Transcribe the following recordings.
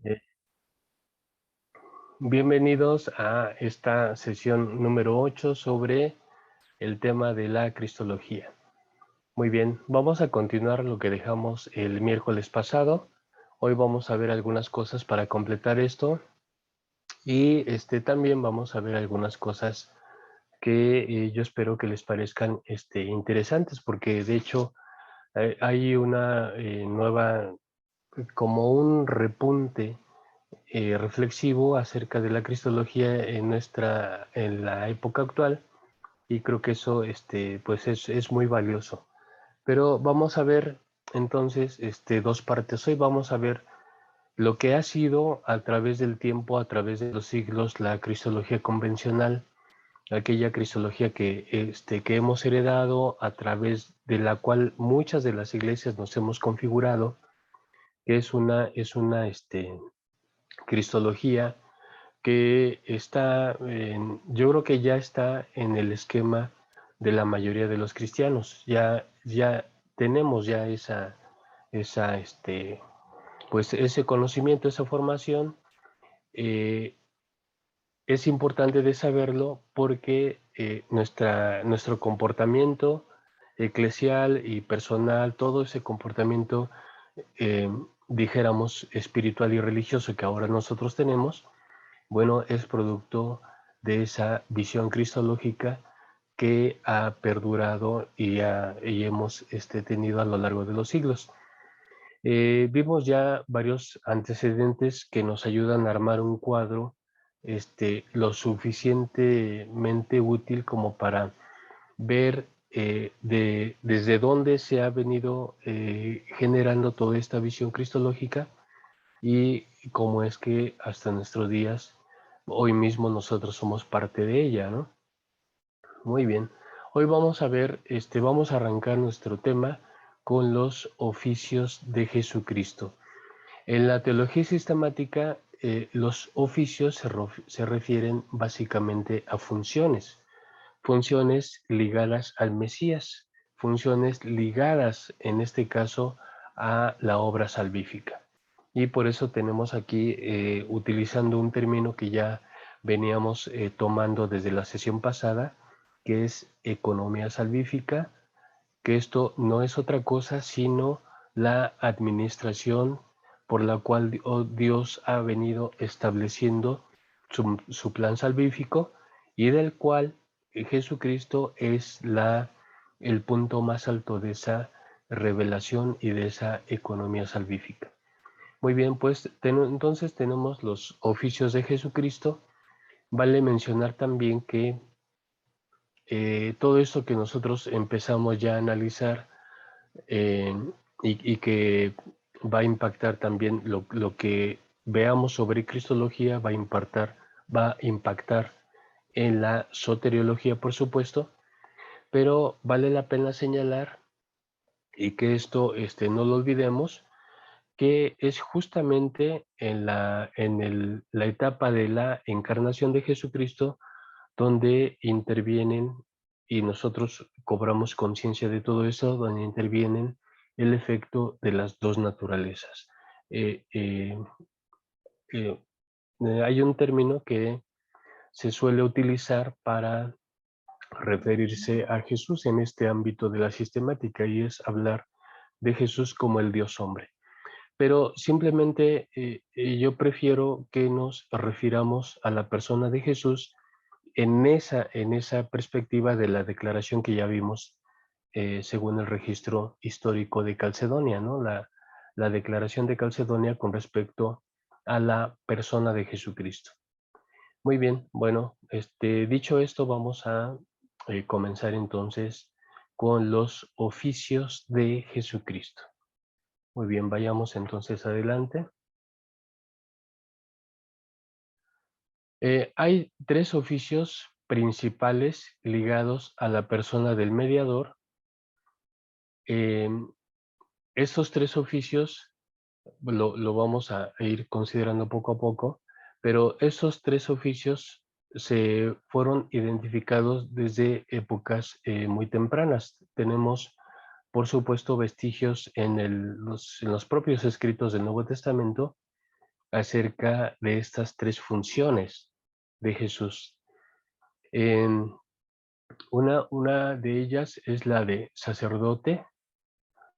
Eh, Bienvenidos a esta sesión número 8 sobre el tema de la cristología. Muy bien, vamos a continuar lo que dejamos el miércoles pasado. Hoy vamos a ver algunas cosas para completar esto y también vamos a ver algunas cosas que yo espero que les parezcan interesantes porque de hecho hay una nueva, como un repunte reflexivo acerca de la cristología en la época actual, y creo que eso pues es muy valioso. Pero vamos a ver entonces dos partes. Hoy vamos a ver lo que ha sido a través del tiempo, a través de los siglos, la cristología convencional, aquella cristología que hemos heredado, a través de la cual muchas de las iglesias nos hemos configurado, que es una cristología que yo creo que ya está en el esquema de la mayoría de los cristianos. Ya tenemos ya pues ese conocimiento, esa formación. eh, es importante de saberlo porque nuestro comportamiento eclesial y personal, todo ese comportamiento, eh, dijéramos, espiritual y religioso que ahora nosotros tenemos, bueno, es producto de esa visión cristológica que ha perdurado y hemos tenido a lo largo de los siglos. Vimos ya varios antecedentes que nos ayudan a armar un cuadro lo suficientemente útil como para ver desde dónde se ha venido generando toda esta visión cristológica y cómo es que hasta nuestros días, hoy mismo nosotros somos parte de ella, ¿no? Muy bien. Hoy vamos a ver, vamos a arrancar nuestro tema con los oficios de Jesucristo. En la teología sistemática, los oficios se refieren básicamente a funciones ligadas al Mesías, funciones ligadas, en este caso, a la obra salvífica. Y por eso tenemos aquí, utilizando un término que ya veníamos tomando desde la sesión pasada, que es economía salvífica, que esto no es otra cosa sino la administración por la cual Dios ha venido estableciendo su plan salvífico, y del cual Jesucristo es el punto más alto de esa revelación y de esa economía salvífica. Muy bien, pues entonces tenemos los oficios de Jesucristo. Vale mencionar también que todo esto que nosotros empezamos ya a analizar, eh, y que va a impactar también lo que veamos sobre cristología, va a impactar en la soteriología, por supuesto, pero vale la pena señalar, y que esto no lo olvidemos, que es justamente la etapa de la encarnación de Jesucristo donde intervienen, y nosotros cobramos conciencia de todo eso, donde intervienen el efecto de las dos naturalezas. Eh, eh, eh, Hay un término que se suele utilizar para referirse a Jesús en este ámbito de la sistemática, y es hablar de Jesús como el Dios hombre. Pero simplemente yo prefiero que nos refiramos a la persona de Jesús en esa perspectiva de la declaración que ya vimos, según el registro histórico de Calcedonia, ¿no? La declaración de Calcedonia con respecto a la persona de Jesucristo. Muy bien, bueno, dicho esto, vamos a comenzar entonces con los oficios de Jesucristo. Muy bien, vayamos entonces adelante. Hay tres oficios principales ligados a la persona del mediador. Em, Estos tres oficios lo vamos a ir considerando poco a poco, pero esos tres oficios se fueron identificados desde épocas muy tempranas. Tenemos, por supuesto, vestigios en los propios escritos del Nuevo Testamento, acerca de estas tres funciones de Jesús. En una de ellas es la de sacerdote,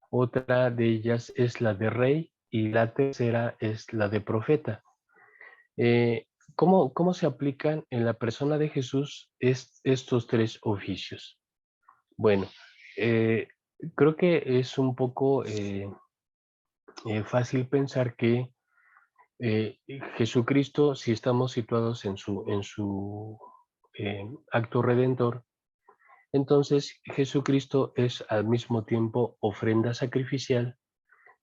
otra de ellas es la de rey y la tercera es la de profeta. Eh, ¿Cómo se aplican en la persona de Jesús estos tres oficios? Bueno, eh, creo que es un poco fácil pensar que eh, Jesucristo, si estamos situados en su acto redentor, entonces Jesucristo es al mismo tiempo ofrenda sacrificial,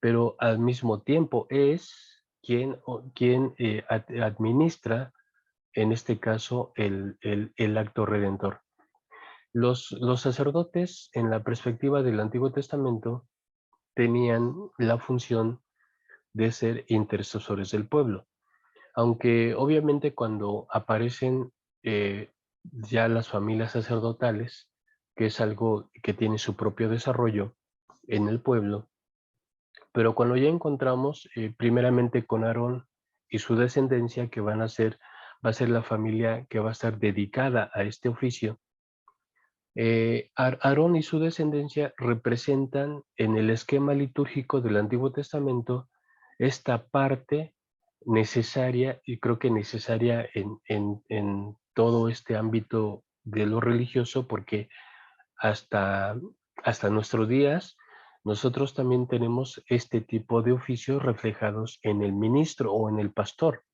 pero al mismo tiempo es quien administra, en este caso, el acto redentor. Los sacerdotes, en la perspectiva del Antiguo Testamento, tenían la función de ser intercesores del pueblo. Aunque obviamente cuando aparecen ya las familias sacerdotales, que es algo que tiene su propio desarrollo en el pueblo, pero cuando ya encontramos primeramente con Aarón y su descendencia, que va a ser la familia que va a estar dedicada a este oficio, Aarón y su descendencia representan en el esquema litúrgico del Antiguo Testamento esta parte necesaria, y creo que necesaria en todo este ámbito de lo religioso, porque hasta, hasta nuestros días nosotros también tenemos este tipo de oficios reflejados en el ministro o en el pastor.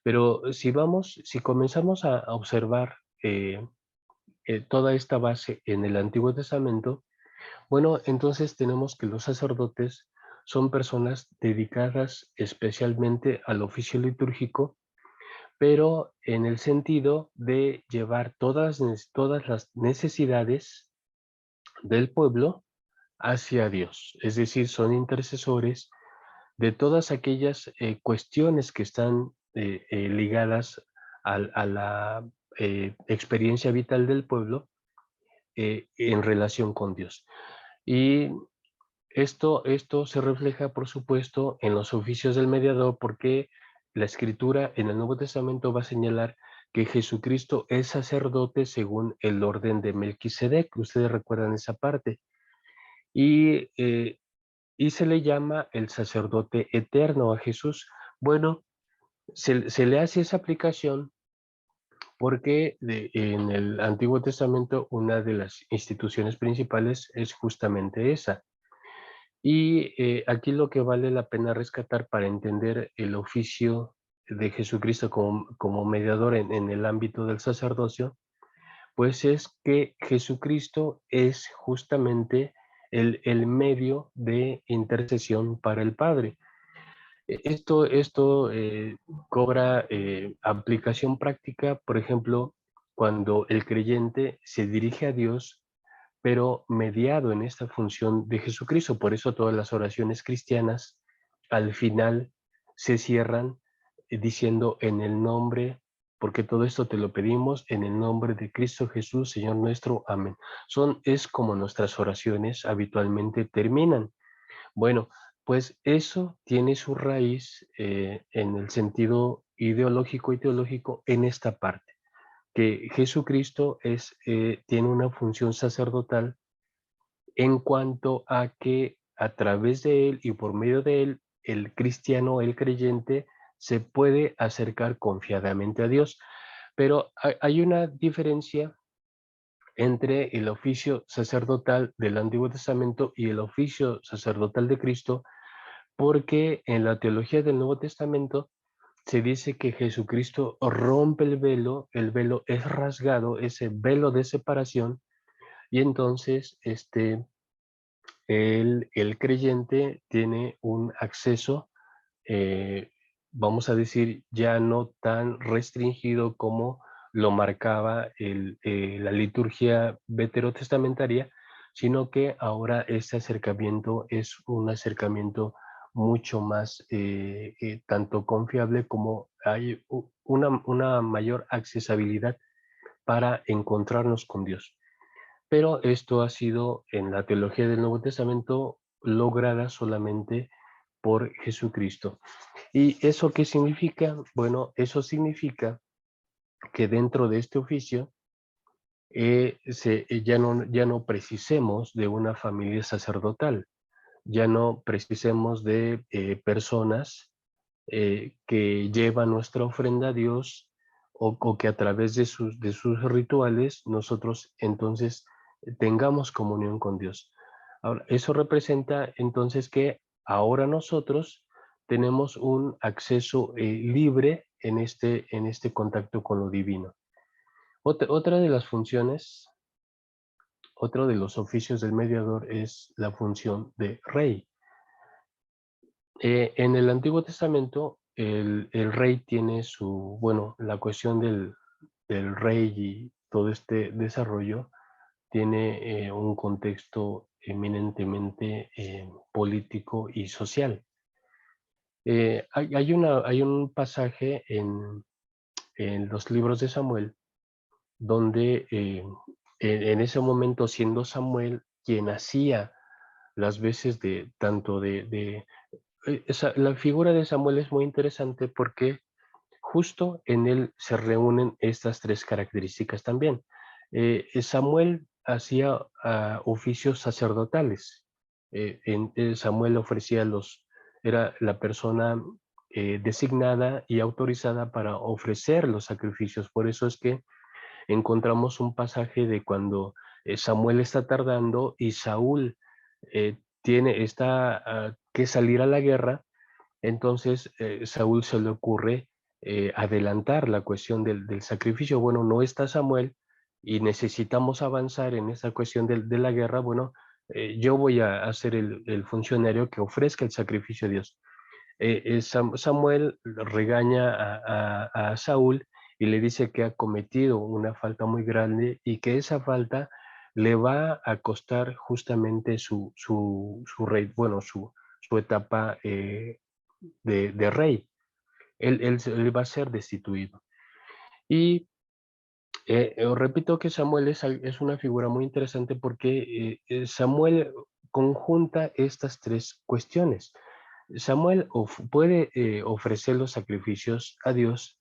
Pero si comenzamos a observar toda esta base en el Antiguo Testamento, bueno, entonces tenemos que los sacerdotes son personas dedicadas especialmente al oficio litúrgico, pero en el sentido de llevar todas las necesidades del pueblo hacia Dios. Es decir, son intercesores de todas aquellas cuestiones que están ligadas a la experiencia vital del pueblo en relación con Dios. Y esto se refleja, por supuesto, en los oficios del mediador, porque la escritura en el Nuevo Testamento va a señalar que Jesucristo es sacerdote según el orden de Melquisedec. Ustedes recuerdan esa parte. Y, eh, y se le llama el sacerdote eterno a Jesús. Bueno, se le hace esa aplicación porque en el Antiguo Testamento una de las instituciones principales es justamente esa. Y aquí lo que vale la pena rescatar para entender el oficio de Jesucristo como mediador en el ámbito del sacerdocio, pues es que Jesucristo es justamente el medio de intercesión para el Padre. Esto cobra aplicación práctica, por ejemplo, cuando el creyente se dirige a Dios, pero mediado en esta función de Jesucristo. Por eso todas las oraciones cristianas al final se cierran diciendo en el nombre, porque todo esto te lo pedimos en el nombre de Cristo Jesús, Señor nuestro. Amén. Es como nuestras oraciones habitualmente terminan. Bueno, pues eso tiene su raíz en el sentido ideológico y teológico en esta parte, que Jesucristo tiene una función sacerdotal en cuanto a que a través de él y por medio de él, el cristiano, el creyente, se puede acercar confiadamente a Dios. Pero hay una diferencia entre el oficio sacerdotal del Antiguo Testamento y el oficio sacerdotal de Cristo, porque en la teología del Nuevo Testamento se dice que Jesucristo rompe el velo es rasgado, ese velo de separación, y entonces el creyente tiene un acceso, eh, vamos a decir, ya no tan restringido como lo marcaba la liturgia veterotestamentaria, sino que ahora este acercamiento es un acercamiento mucho más tanto confiable como hay una mayor accesibilidad para encontrarnos con Dios. Pero esto ha sido en la teología del Nuevo Testamento lograda solamente por Jesucristo. ¿Y eso qué significa? Bueno, eso significa que dentro de este oficio ya no precisemos de una familia sacerdotal, ya no precisemos de personas que llevan nuestra ofrenda a Dios o que a través de sus rituales nosotros entonces tengamos comunión con Dios. Ahora, eso representa entonces que ahora nosotros tenemos un acceso libre en este contacto con lo divino. Otra de las funciones, otro de los oficios del mediador es la función de rey. En el Antiguo Testamento, el rey tiene su, bueno, la cuestión del rey y todo este desarrollo tiene un contexto eminentemente político y social. Hay un pasaje en los libros de Samuel donde en ese momento, siendo Samuel quien hacía las veces de tanto la figura de Samuel es muy interesante porque justo en él se reúnen estas tres características también. Samuel hacía oficios sacerdotales. Samuel era la persona designada y autorizada para ofrecer los sacrificios. Por eso es que encontramos un pasaje de cuando Samuel está tardando y Saúl está que salir a la guerra. Entonces Saúl se le ocurre adelantar la cuestión del sacrificio. Bueno, no está Samuel y necesitamos avanzar en esa cuestión de la guerra. Bueno, yo voy a ser el funcionario que ofrezca el sacrificio a Dios. Samuel regaña a Saúl y le dice que ha cometido una falta muy grande y que esa falta le va a costar justamente su rey, bueno, su etapa de rey. Él va a ser destituido. Y repito que Samuel es una figura muy interesante porque Samuel conjunta estas tres cuestiones. Samuel puede ofrecer los sacrificios a Dios,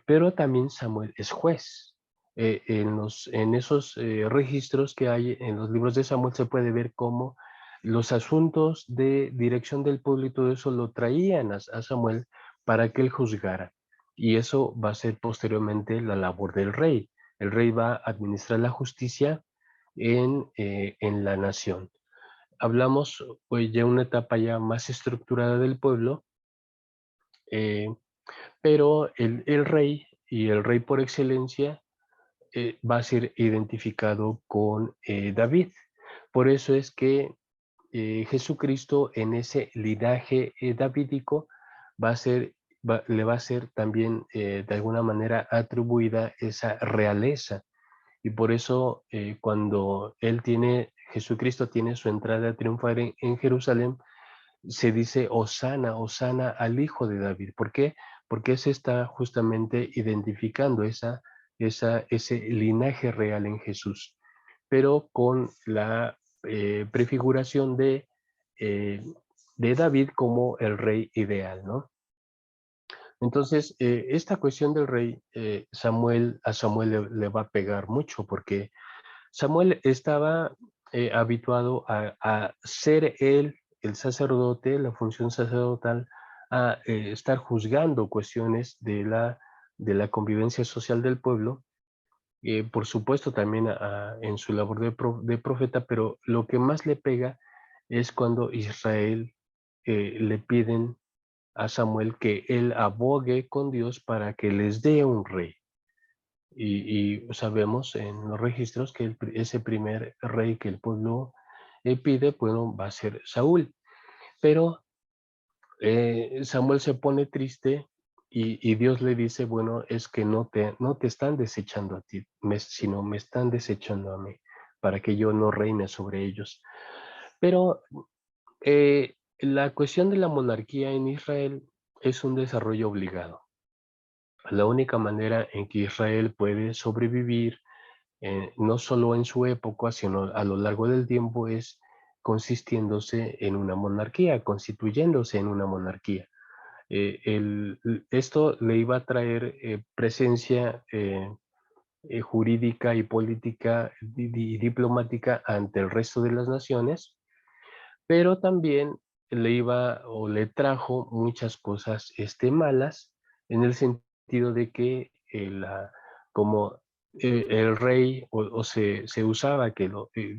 pero también Samuel es juez. En esos registros que hay en los libros de Samuel se puede ver cómo los asuntos de dirección del pueblo y todo eso lo traían a Samuel para que él juzgara. Y eso va a ser posteriormente la labor del rey. El rey va a administrar la justicia en la nación. Hablamos pues ya una etapa ya más estructurada del pueblo, eh, pero el rey y el rey por excelencia va a ser identificado con David. Por eso es que Jesucristo en ese linaje davídico va a ser, le va a ser también de alguna manera atribuida esa realeza. Y por eso cuando Jesucristo tiene su entrada triunfal en Jerusalén, se dice Hosana, Hosana al Hijo de David. ¿Por qué? Porque se está justamente identificando ese linaje real en Jesús, pero con la prefiguración eh, de David como el rey ideal, ¿no? Entonces, esta cuestión del rey, a Samuel le va a pegar mucho porque Samuel estaba habituado a ser él, el sacerdote, la función sacerdotal, a estar juzgando cuestiones de la convivencia social del pueblo, por supuesto también en su labor de profeta, pero lo que más le pega es cuando Israel le piden a Samuel que él abogue con Dios para que les dé un rey. Y sabemos en los registros que ese primer rey que el pueblo pide, bueno, va a ser Saúl. Pero Samuel se pone triste y Dios le dice, bueno, es que no te están desechando a ti, sino me están desechando a mí, para que yo no reine sobre ellos. Pero la cuestión de la monarquía en Israel es un desarrollo obligado. La única manera en que Israel puede sobrevivir no solo en su época, sino a lo largo del tiempo, es consistiéndose en una monarquía, constituyéndose en una monarquía. Esto le iba a traer presencia jurídica y política y diplomática ante el resto de las naciones, pero también le iba o le trajo muchas cosas malas, en el sentido de que como el rey se usaba que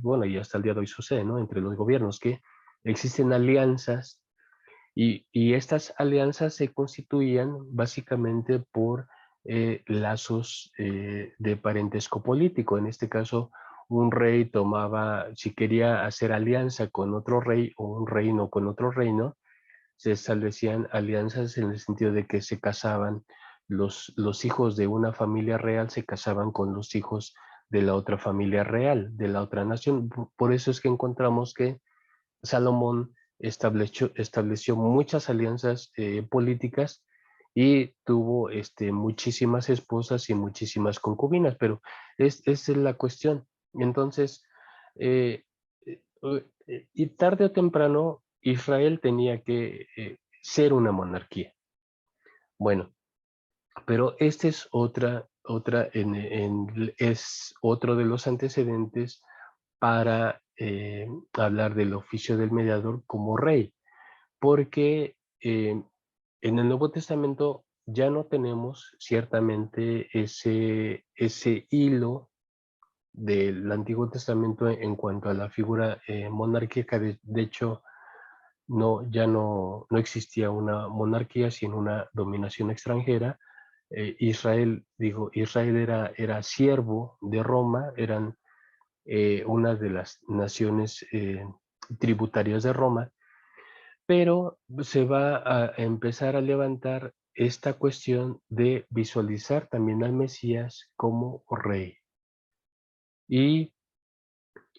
bueno, y hasta el día de hoy sucede, ¿no? Entre los gobiernos que existen alianzas y estas alianzas se constituían básicamente por lazos de parentesco político. En este caso, un rey tomaba, si quería hacer alianza con otro rey o un reino con otro reino, se establecían alianzas en el sentido de que se casaban, los hijos de una familia real se casaban con los hijos de la otra familia real, de la otra nación. Por eso es que encontramos que Salomón estableció muchas alianzas políticas y tuvo muchísimas esposas y muchísimas concubinas, pero esa es la cuestión. Entonces, eh, y tarde o temprano, Israel tenía que ser una monarquía. Bueno, pero este es es otro de los antecedentes para hablar del oficio del mediador como rey, porque en el Nuevo Testamento ya no tenemos ciertamente ese hilo del Antiguo Testamento en cuanto a la figura monárquica. De hecho, no existía una monarquía, sino una dominación extranjera. Israel era siervo de Roma, eran una de las naciones tributarias de Roma, pero se va a empezar a levantar esta cuestión de visualizar también al Mesías como rey. Y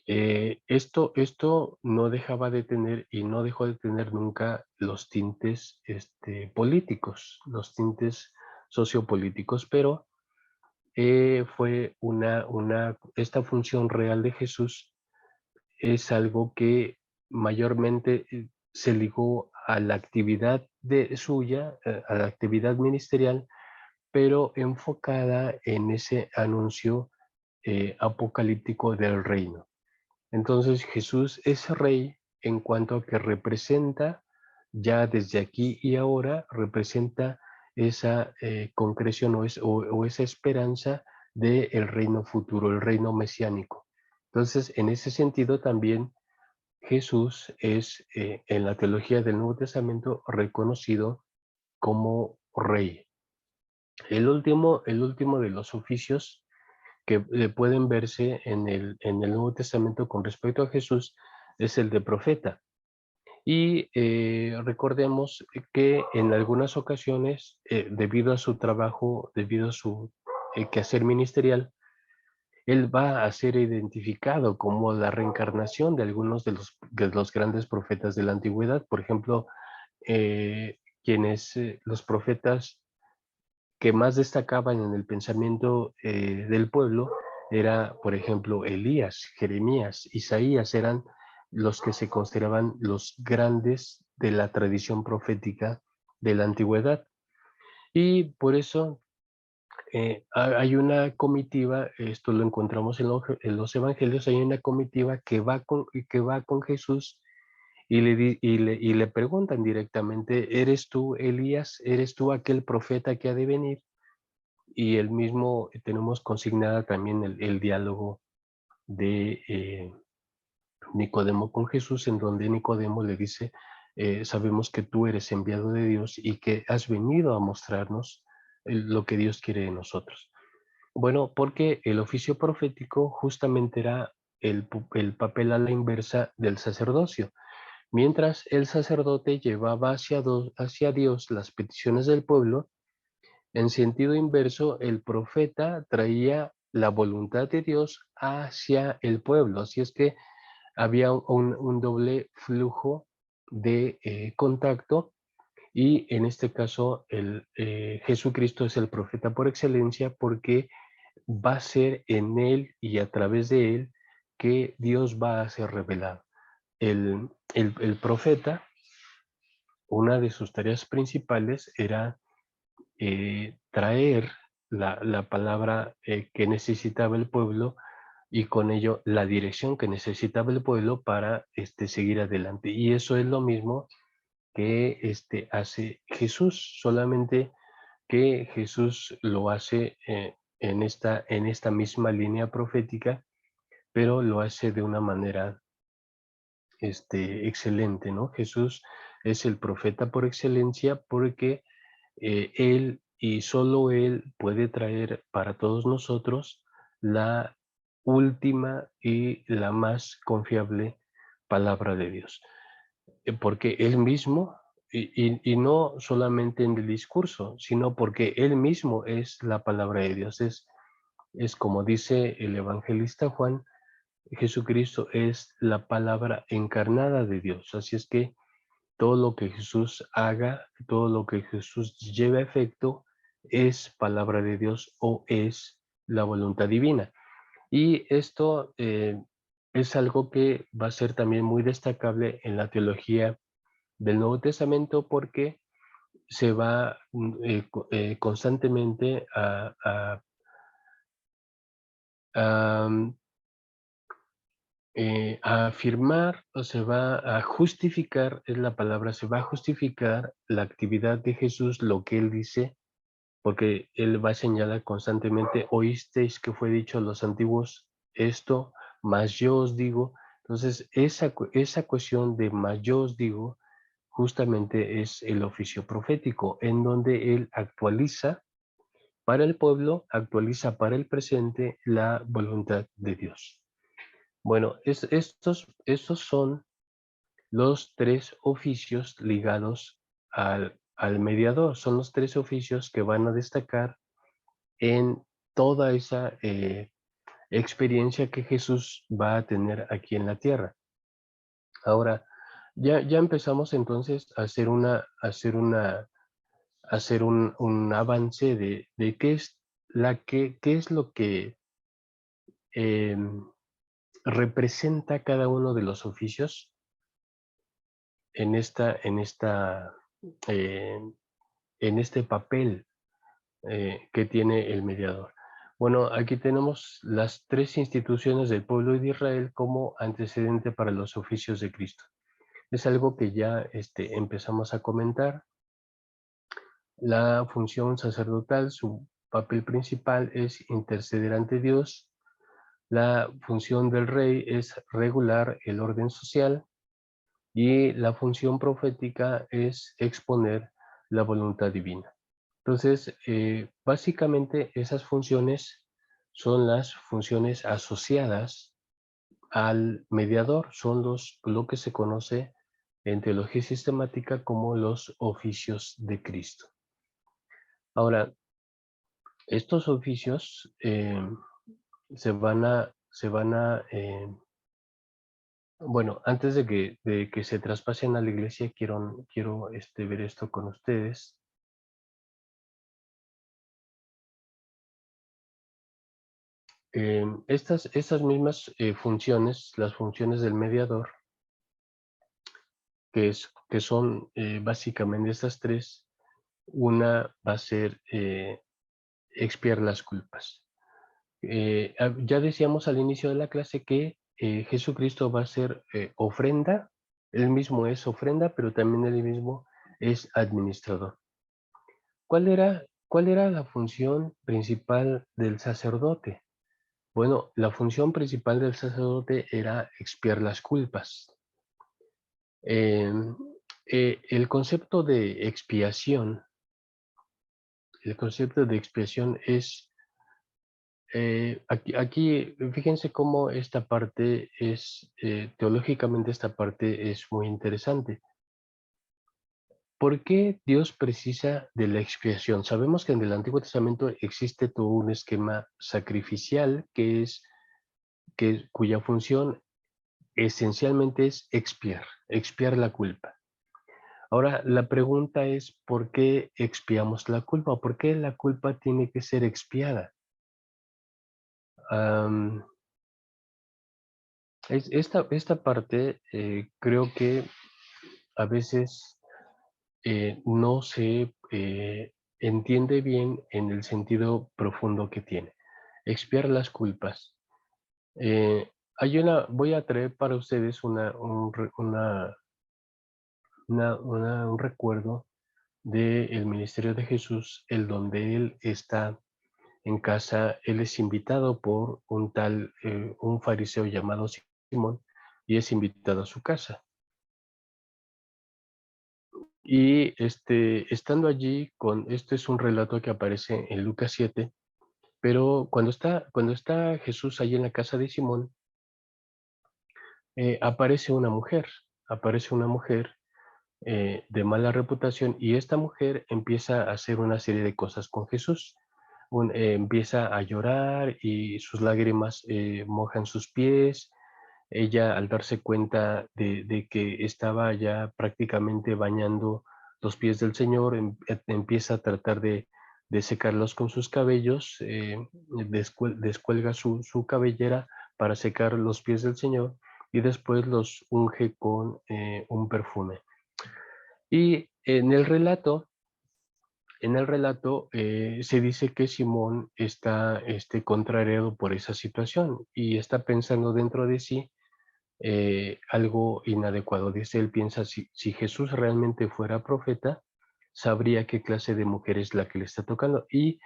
esto no dejaba de tener y no dejó de tener nunca los tintes políticos, los tintes sociopolíticos, pero fue esta función real de Jesús es algo que mayormente se ligó a la actividad suya, a la actividad ministerial, pero enfocada en ese anuncio apocalíptico del reino. Entonces Jesús es rey en cuanto a que representa, ya desde aquí y ahora, representa esa concreción o esa esperanza del reino futuro, el reino mesiánico. Entonces, en ese sentido también Jesús es en la teología del Nuevo Testamento reconocido como rey. El último de los oficios que pueden verse en el Nuevo Testamento con respecto a Jesús es el de profeta. Y recordemos que en algunas ocasiones, debido a su trabajo, debido a su quehacer ministerial, él va a ser identificado como la reencarnación de algunos de los grandes profetas de la antigüedad. Por ejemplo, los profetas que más destacaban en el pensamiento del pueblo era, por ejemplo, Elías, Jeremías, Isaías, eran los que se consideraban los grandes de la tradición profética de la antigüedad. Y por eso hay una comitiva, esto lo encontramos en los evangelios, hay una comitiva que va con Jesús y le preguntan directamente, ¿eres tú Elías? ¿Eres tú aquel profeta que ha de venir? Y el mismo, tenemos consignada también el diálogo de Nicodemo con Jesús, en donde Nicodemo le dice, sabemos que tú eres enviado de Dios y que has venido a mostrarnos lo que Dios quiere de nosotros. Bueno, porque el oficio profético justamente era el papel a la inversa del sacerdocio. Mientras el sacerdote llevaba hacia Dios las peticiones del pueblo, en sentido inverso, el profeta traía la voluntad de Dios hacia el pueblo. Así es que había un doble flujo de contacto y en este caso Jesucristo es el profeta por excelencia porque va a ser en él y a través de él que Dios va a ser revelado. el profeta, una de sus tareas principales era traer la palabra que necesitaba el pueblo y con ello la dirección que necesitaba el pueblo para seguir adelante. Y eso es lo mismo que hace Jesús, solamente que Jesús lo hace en esta misma línea profética, pero lo hace de una manera excelente, ¿no? Jesús es el profeta por excelencia porque él y solo él puede traer para todos nosotros la última y la más confiable palabra de Dios. Porque él mismo, y no solamente en el discurso, sino porque él mismo es la palabra de Dios. Es como dice el evangelista Juan, Jesucristo es la palabra encarnada de Dios. Así es que todo lo que Jesús haga, todo lo que Jesús lleve a efecto, es palabra de Dios o es la voluntad divina. Y esto es algo que va a ser también muy destacable en la teología del Nuevo Testamento porque se va constantemente a, a afirmar o se va a justificar, es la palabra, se va a justificar la actividad de Jesús, lo que él dice, porque él va a señalar constantemente, oísteis que fue dicho a los antiguos esto, mas yo os digo. Entonces, esa cuestión de mas yo os digo, justamente es el oficio profético, en donde él actualiza para el pueblo, actualiza para el presente la voluntad de Dios. Bueno, estos son los tres oficios ligados al mediador. Son los tres oficios que van a destacar en toda esa experiencia que Jesús va a tener aquí en la tierra. Ahora, ya empezamos entonces a hacer un avance de qué es lo que em, representa cada uno de los oficios eh, en este papel que tiene el mediador. Bueno, aquí tenemos las tres instituciones del pueblo de Israel como antecedente para los oficios de Cristo. Es algo que ya empezamos a comentar. La función sacerdotal, su papel principal es interceder ante Dios. La función del rey es regular el orden social y la función profética es exponer la voluntad divina. Entonces, básicamente esas funciones son las funciones asociadas al mediador, son lo que se conoce en teología sistemática como los oficios de Cristo. Ahora, estos oficios bueno, antes de que se traspasen a la iglesia, quiero ver esto con ustedes. Estas mismas funciones, las funciones del mediador, que son básicamente estas tres, una va a ser expiar las culpas. Ya decíamos al inicio de la clase que Jesucristo va a ser ofrenda, él mismo es ofrenda, pero también él mismo es administrador. ¿Cuál era la función principal del sacerdote? Bueno, la función principal del sacerdote era expiar las culpas. Em, el concepto de expiación, es, aquí fíjense cómo esta parte es, teológicamente esta parte es muy interesante. ¿Por qué Dios precisa de la expiación? Sabemos que en el Antiguo Testamento existe todo un esquema sacrificial cuya función esencialmente es expiar la culpa. Ahora, la pregunta es, ¿por qué expiamos la culpa? ¿Por qué la culpa tiene que ser expiada? Am, Esta parte creo que a veces no se entiende bien en el sentido profundo que tiene. Expiar las culpas. Voy a traer para ustedes un recuerdo del ministerio de Jesús, el donde él está en casa, él es invitado por un fariseo llamado Simón, y es invitado a su casa. Y estando allí, este es un relato que aparece en Lucas 7, pero cuando está Jesús allí en la casa de Simón, aparece una mujer de mala reputación, y esta mujer empieza a hacer una serie de cosas con Jesús. Empieza a llorar y sus lágrimas mojan sus pies. Ella, al darse cuenta de que estaba ya prácticamente bañando los pies del Señor, empieza a tratar de secarlos con sus cabellos, descuelga su cabellera para secar los pies del Señor, y después los unge con un perfume. Y en el relato se dice que Simón está contrariado por esa situación y está pensando dentro de sí algo inadecuado. Dice, él piensa, si Jesús realmente fuera profeta, sabría qué clase de mujer es la que le está tocando. Y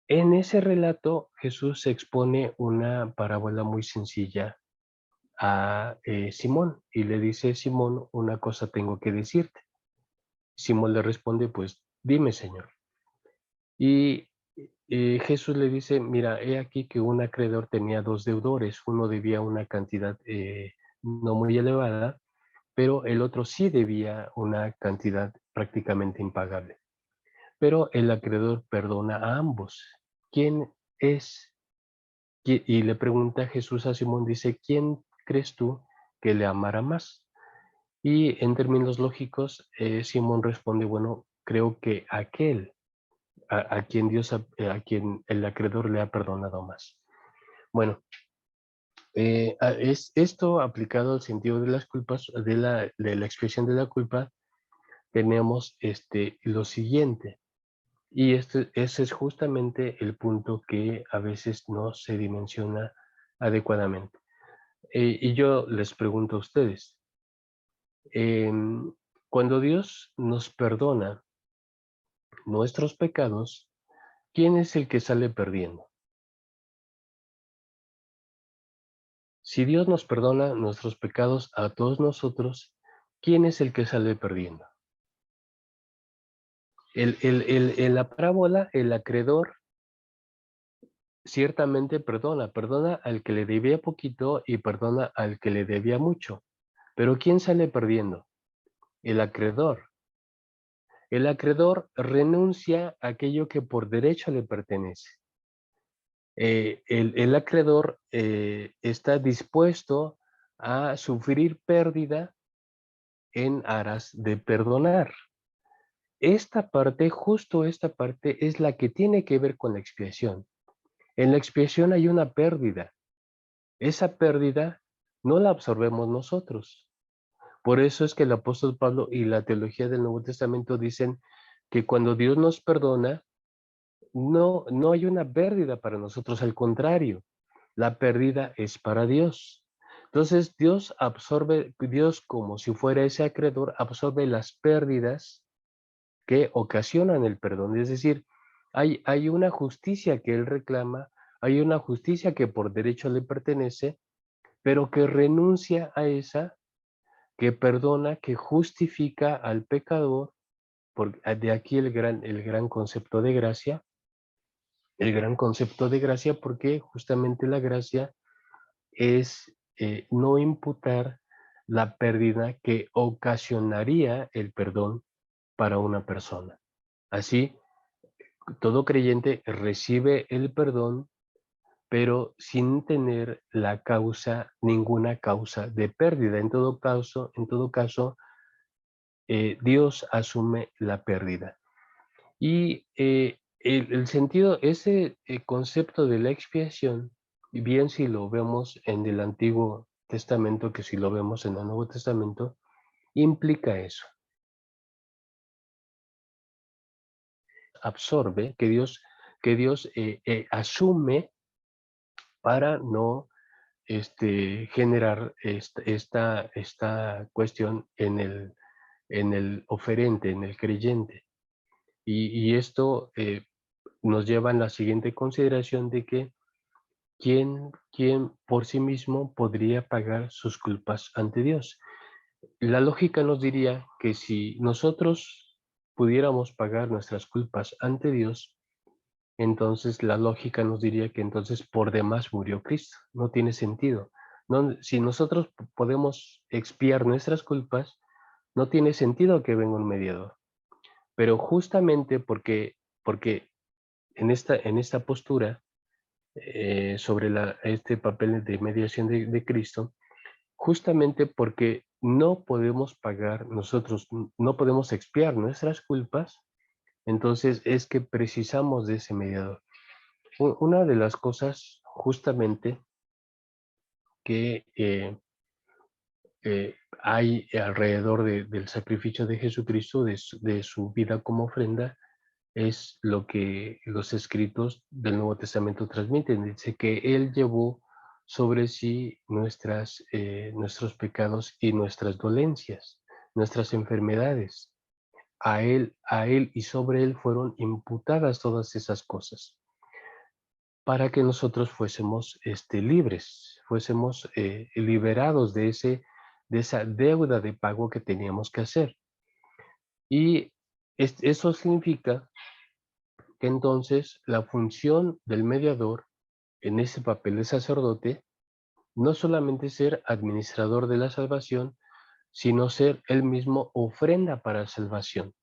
en ese relato Jesús expone una parábola muy sencilla a Simón, y le dice: Simón, una cosa tengo que decirte. Simón le responde: pues dime, Señor. Y Jesús le dice: mira, he aquí que un acreedor tenía dos deudores. Uno debía una cantidad no muy elevada, pero el otro sí debía una cantidad prácticamente impagable. Pero el acreedor perdona a ambos. ¿Quién es? Y le pregunta Jesús a Simón, dice: ¿quién crees tú que le amará más? Y en términos lógicos, Simón responde: bueno, creo que aquel a quien a quien el acreedor le ha perdonado más. Bueno, es esto aplicado al sentido de las culpas, de la expresión de la culpa. Tenemos lo siguiente, y ese es justamente el punto que a veces no se dimensiona adecuadamente. Y yo les pregunto a ustedes, em, cuando Dios nos perdona nuestros pecados, ¿quién es el que sale perdiendo? Si Dios nos perdona nuestros pecados a todos nosotros, ¿quién es el que sale perdiendo? En la parábola, el acreedor ciertamente perdona al que le debía poquito y perdona al que le debía mucho. Pero ¿quién sale perdiendo? El acreedor. El acreedor renuncia a aquello que por derecho le pertenece. El acreedor está dispuesto a sufrir pérdida en aras de perdonar. Justo esta parte, es la que tiene que ver con la expiación. En la expiación hay una pérdida. Esa pérdida no la absorbemos nosotros. Por eso es que el apóstol Pablo y la teología del Nuevo Testamento dicen que cuando Dios nos perdona, no hay una pérdida para nosotros, al contrario, la pérdida es para Dios. Entonces Dios, como si fuera ese acreedor, absorbe las pérdidas que ocasionan el perdón. Es decir, hay una justicia que él reclama, hay una justicia que por derecho le pertenece, pero que renuncia a esa, que perdona, que justifica al pecador. De aquí el gran concepto de gracia, porque justamente la gracia es no imputar la pérdida que ocasionaría el perdón para una persona. Así, todo creyente recibe el perdón, pero sin tener ninguna causa de pérdida. En todo caso, Dios asume la pérdida. Y el sentido, ese concepto de la expiación, bien si lo vemos en el Antiguo Testamento, que si lo vemos en el Nuevo Testamento, implica eso. Absorbe, que Dios asume para no generar esta cuestión en el oferente, en el creyente. Y esto nos lleva a la siguiente consideración de que ¿quién por sí mismo podría pagar sus culpas ante Dios? La lógica nos diría que si nosotros pudiéramos pagar nuestras culpas ante Dios, entonces la lógica nos diría que entonces por demás murió Cristo. No tiene sentido. No, si nosotros podemos expiar nuestras culpas, no tiene sentido que venga un mediador. Pero justamente porque en esta postura sobre este papel de mediación de Cristo, justamente porque no podemos pagar nosotros, no podemos expiar nuestras culpas, entonces es que precisamos de ese mediador. Una de las cosas justamente que hay alrededor del sacrificio de Jesucristo, de su vida como ofrenda, es lo que los escritos del Nuevo Testamento transmiten. Dice que Él llevó sobre sí nuestros pecados y nuestras dolencias, nuestras enfermedades. A Él y sobre Él fueron imputadas todas esas cosas para que nosotros fuésemos libres, fuésemos liberados de esa deuda de pago que teníamos que hacer. Y eso significa que entonces la función del mediador en ese papel de sacerdote no solamente ser administrador de la salvación, sino ser él mismo ofrenda para salvación.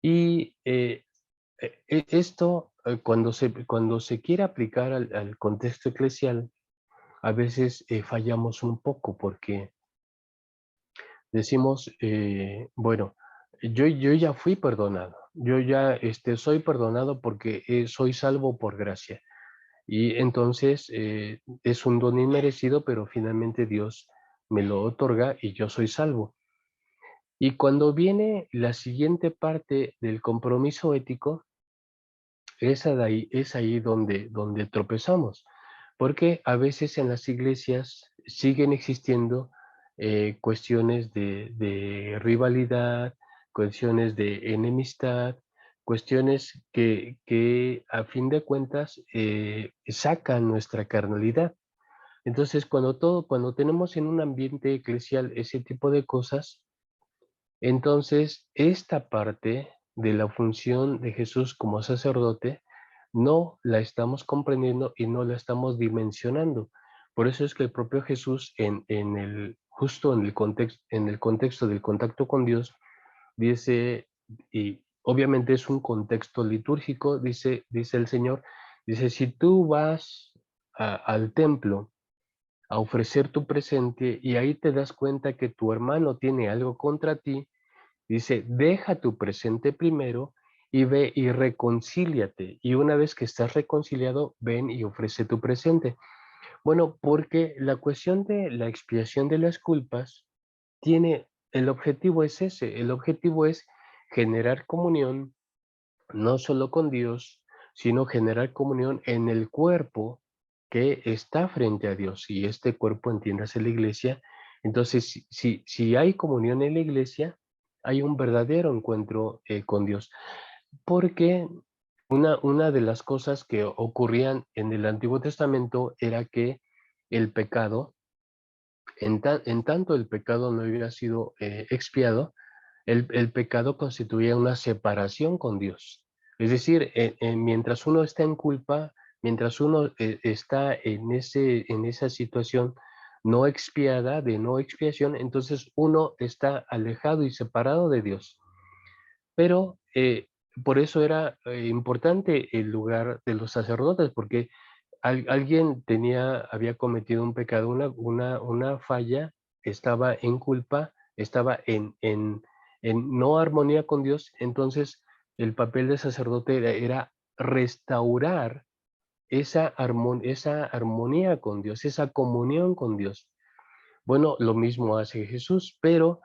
Y esto, cuando se quiere aplicar al contexto eclesial, a veces fallamos un poco porque decimos, bueno, yo ya fui perdonado, yo ya soy perdonado porque soy salvo por gracia. Y entonces es un don inmerecido, pero finalmente Dios me lo otorga y yo soy salvo. Y cuando viene la siguiente parte del compromiso ético, es ahí donde tropezamos, porque a veces en las iglesias siguen existiendo cuestiones de rivalidad, cuestiones de enemistad, cuestiones que a fin de cuentas sacan nuestra carnalidad. Entonces, cuando tenemos en un ambiente eclesial ese tipo de cosas, entonces esta parte de la función de Jesús como sacerdote no la estamos comprendiendo y no la estamos dimensionando. Por eso es que el propio Jesús, justo en el contexto del contacto con Dios, dice, y obviamente es un contexto litúrgico, dice el Señor, dice, si tú vas al templo a ofrecer tu presente y ahí te das cuenta que tu hermano tiene algo contra ti, dice, deja tu presente primero y ve y reconcíliate. Y una vez que estás reconciliado, ven y ofrece tu presente. Bueno, porque la cuestión de la expiación de las culpas el objetivo es ese, el objetivo es generar comunión, no solo con Dios, sino generar comunión en el cuerpo que está frente a Dios. Y este cuerpo, entiéndase la iglesia. Entonces, si hay comunión en la iglesia, hay un verdadero encuentro con Dios. Porque una de las cosas que ocurrían en el Antiguo Testamento era que el pecado, en tanto el pecado no había sido expiado, el pecado constituía una separación con Dios. Es decir, mientras uno está en culpa, mientras uno está en esa situación no expiada, de no expiación, entonces uno está alejado y separado de Dios. Pero por eso era importante el lugar de los sacerdotes, porque alguien había cometido un pecado, una falla, estaba en culpa, estaba en no armonía con Dios, entonces el papel de sacerdote era restaurar esa armonía con Dios, esa comunión con Dios. Bueno, lo mismo hace Jesús, pero,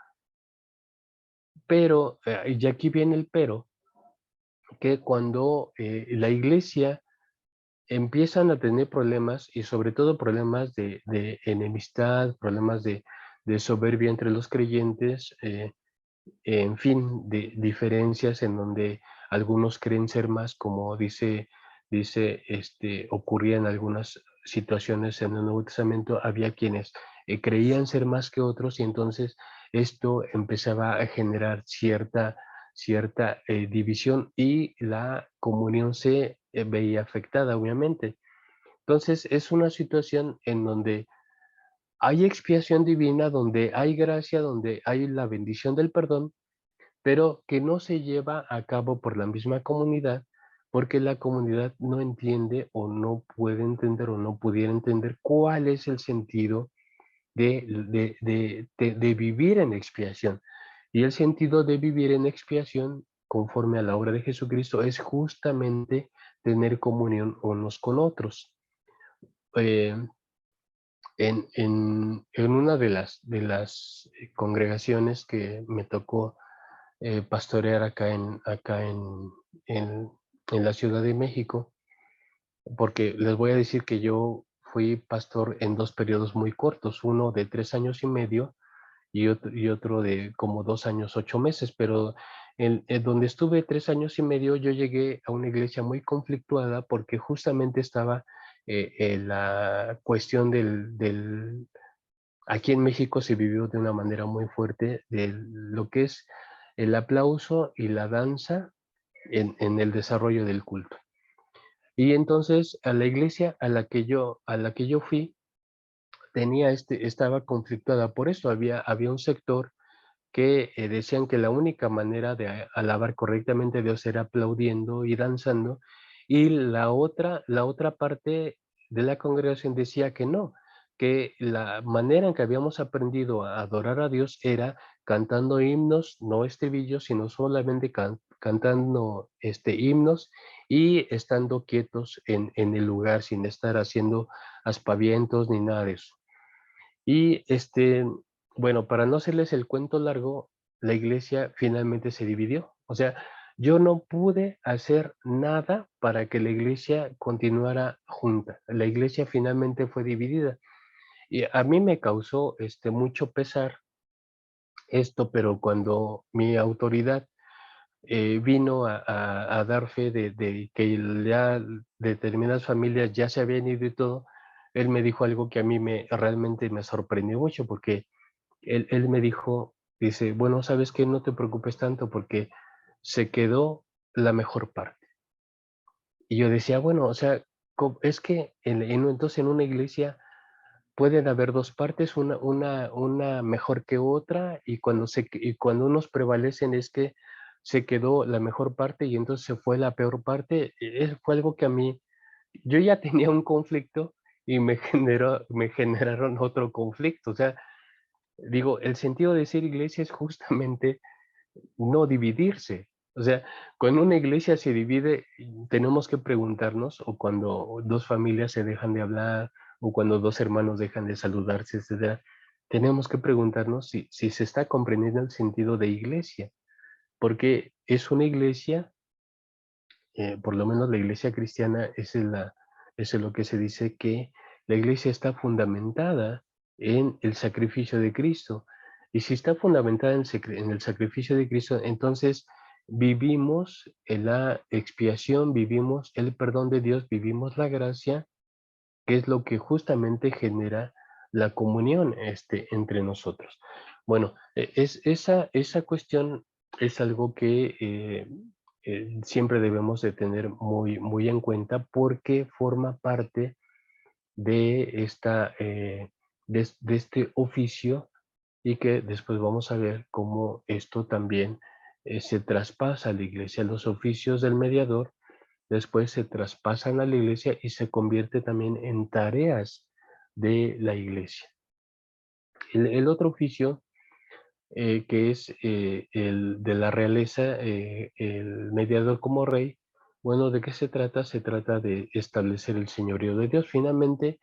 y aquí viene el pero, que cuando la iglesia empiezan a tener problemas y sobre todo problemas de enemistad, problemas de soberbia entre los creyentes, en fin, de diferencias en donde algunos creen ser más, como ocurría en algunas situaciones en el Nuevo Testamento, había quienes creían ser más que otros y entonces esto empezaba a generar cierta división y la comunión se veía afectada, obviamente. Entonces es una situación en donde hay expiación divina, donde hay gracia, donde hay la bendición del perdón, pero que no se lleva a cabo por la misma comunidad, porque la comunidad no entiende o no puede entender o no pudiera entender cuál es el sentido de vivir en expiación. Y el sentido de vivir en expiación, conforme a la obra de Jesucristo, es justamente tener comunión unos con otros. Eh, en una de las congregaciones que me tocó pastorear acá en la Ciudad de México, porque les voy a decir que yo fui pastor en dos periodos muy cortos, uno de 3 años y medio y otro de como 2 años, 8 meses, pero en donde estuve 3 años y medio, yo llegué a una iglesia muy conflictuada porque justamente estaba en la cuestión aquí en México se vivió de una manera muy fuerte de lo que es el aplauso y la danza en el desarrollo del culto. Y entonces a la iglesia a la que yo fui estaba conflictuada por eso. Había un sector que decían que la única manera de alabar correctamente a Dios era aplaudiendo y danzando, y la otra parte de la congregación decía que no, que la manera en que habíamos aprendido a adorar a Dios era cantando himnos, no estribillos, sino solamente cantando himnos y estando quietos en el lugar sin estar haciendo aspavientos ni nada de eso. Y bueno, para no hacerles el cuento largo, la iglesia finalmente se dividió. O sea, yo no pude hacer nada para que la iglesia continuara junta. La iglesia finalmente fue dividida. Y a mí me causó mucho pesar esto, pero cuando mi autoridad vino a dar fe de que ya determinadas familias ya se habían ido y todo, él me dijo algo que a mí realmente me sorprendió mucho, porque él me dijo, dice, bueno, ¿sabes qué? No te preocupes tanto porque se quedó la mejor parte. Y yo decía, bueno, o sea, es que entonces en una iglesia pueden haber dos partes, una mejor que otra, y cuando unos prevalecen es que se quedó la mejor parte y entonces se fue la peor parte. Fue algo que a mí, yo ya tenía un conflicto y me generaron otro conflicto. O sea, digo, el sentido de ser iglesia es justamente no dividirse. O sea, cuando una iglesia se divide, tenemos que preguntarnos, o cuando dos familias se dejan de hablar, o cuando dos hermanos dejan de saludarse, etcétera, tenemos que preguntarnos si se está comprendiendo el sentido de iglesia, porque es una iglesia, por lo menos la iglesia cristiana, es en lo que se dice que la iglesia está fundamentada en el sacrificio de Cristo. Y si está fundamentada en el sacrificio de Cristo, entonces vivimos en la expiación, vivimos el perdón de Dios, vivimos la gracia, que es lo que justamente genera la comunión entre nosotros. Bueno, esa cuestión es algo que siempre debemos de tener muy, muy en cuenta porque forma parte de, de este oficio, y que después vamos a ver cómo esto también se traspasa a la iglesia. Los oficios del mediador después se traspasan a la iglesia y se convierte también en tareas de la iglesia. El otro oficio, que es el de la realeza, el mediador como rey, bueno, ¿de qué se trata? Se trata de establecer el señorío de Dios. Finalmente,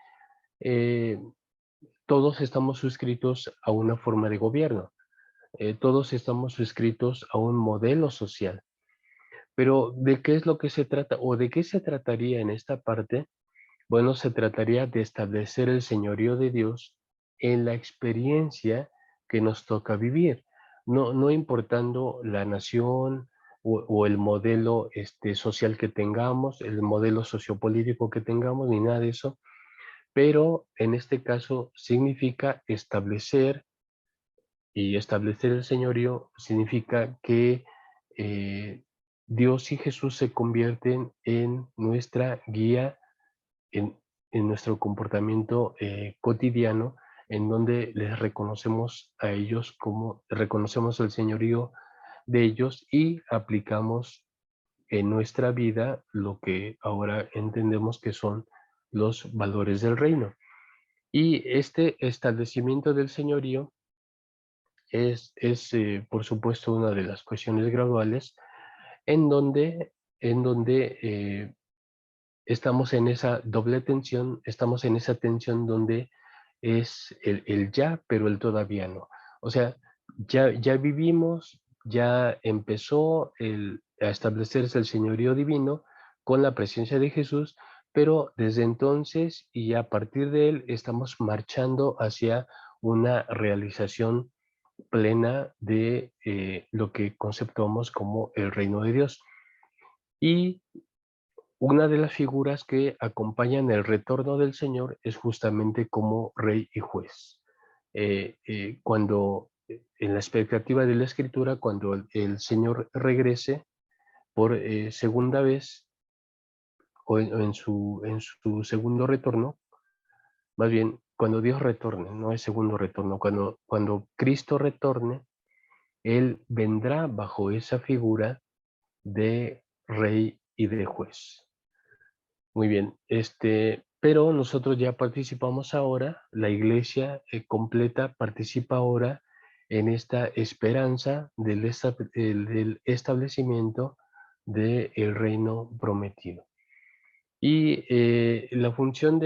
todos estamos suscritos a una forma de gobierno, todos estamos suscritos a un modelo social. Pero ¿de qué es lo que se trata o de qué se trataría en esta parte? Bueno, se trataría de establecer el señorío de Dios en la experiencia que nos toca vivir, no importando la nación o el modelo social que tengamos, el modelo sociopolítico que tengamos, ni nada de eso, pero en este caso significa establecer, y establecer el señorío significa que eh, Dios y Jesús se convierten en nuestra guía en, en nuestro comportamiento cotidiano, en donde les reconocemos a ellos como reconocemos el señorío de ellos y aplicamos en nuestra vida lo que ahora entendemos que son los valores del reino. Y este establecimiento del señorío es por supuesto, una de las cuestiones graduales en donde estamos en esa doble tensión, estamos en esa tensión donde es el ya, pero el todavía no. O sea, ya vivimos, ya empezó a establecerse el señorío divino con la presencia de Jesús, pero desde entonces y a partir de él estamos marchando hacia una realización plena de lo que conceptuamos como el reino de Dios. Y una de las figuras que acompañan el retorno del Señor es justamente como rey y juez. En la expectativa de la Escritura, cuando el Señor regrese por segunda vez o en su segundo retorno, más bien cuando Dios retorne, no es segundo retorno, cuando Cristo retorne, Él vendrá bajo esa figura de rey y de juez. Muy bien, pero nosotros ya participamos ahora, la iglesia completa participa ahora en esta esperanza del establecimiento del reino prometido. Y la función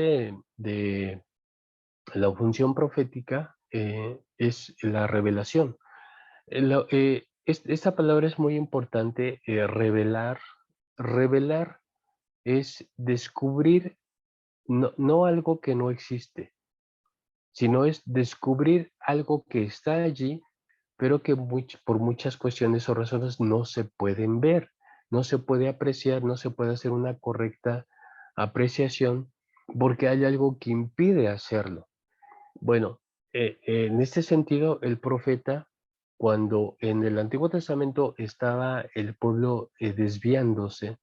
la función profética es la revelación. Esta palabra es muy importante, revelar. Revelar es descubrir no algo que no existe, sino es descubrir algo que está allí, pero que por muchas cuestiones o razones no se pueden ver, no se puede apreciar, no se puede hacer una correcta apreciación porque hay algo que impide hacerlo. Bueno, en este sentido, el profeta, cuando en el Antiguo Testamento estaba el pueblo desviándose,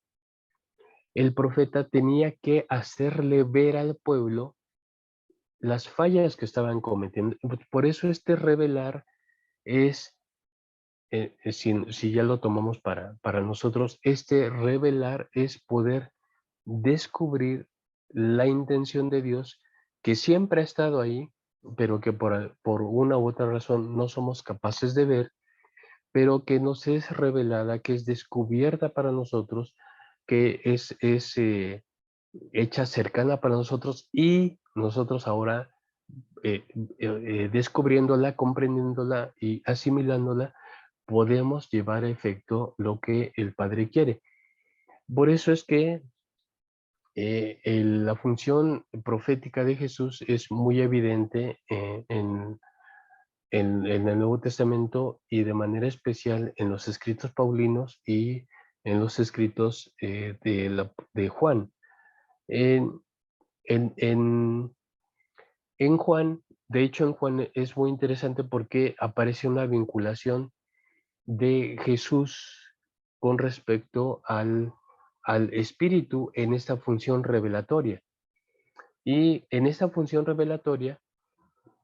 el profeta tenía que hacerle ver al pueblo las fallas que estaban cometiendo. Por eso este revelar es, si ya lo tomamos para nosotros, este revelar es poder descubrir la intención de Dios que siempre ha estado ahí, pero que por una u otra razón no somos capaces de ver, pero que nos es revelada, que es descubierta para nosotros, que es hecha cercana para nosotros y nosotros ahora descubriéndola, comprendiéndola y asimilándola, podemos llevar a efecto lo que el Padre quiere. Por eso es que la función profética de Jesús es muy evidente en el Nuevo Testamento y de manera especial en los escritos paulinos y en los escritos de Juan. En, en, en, En Juan, de hecho en Juan es muy interesante porque aparece una vinculación de Jesús con respecto al Espíritu en esta función revelatoria. Y en esta función revelatoria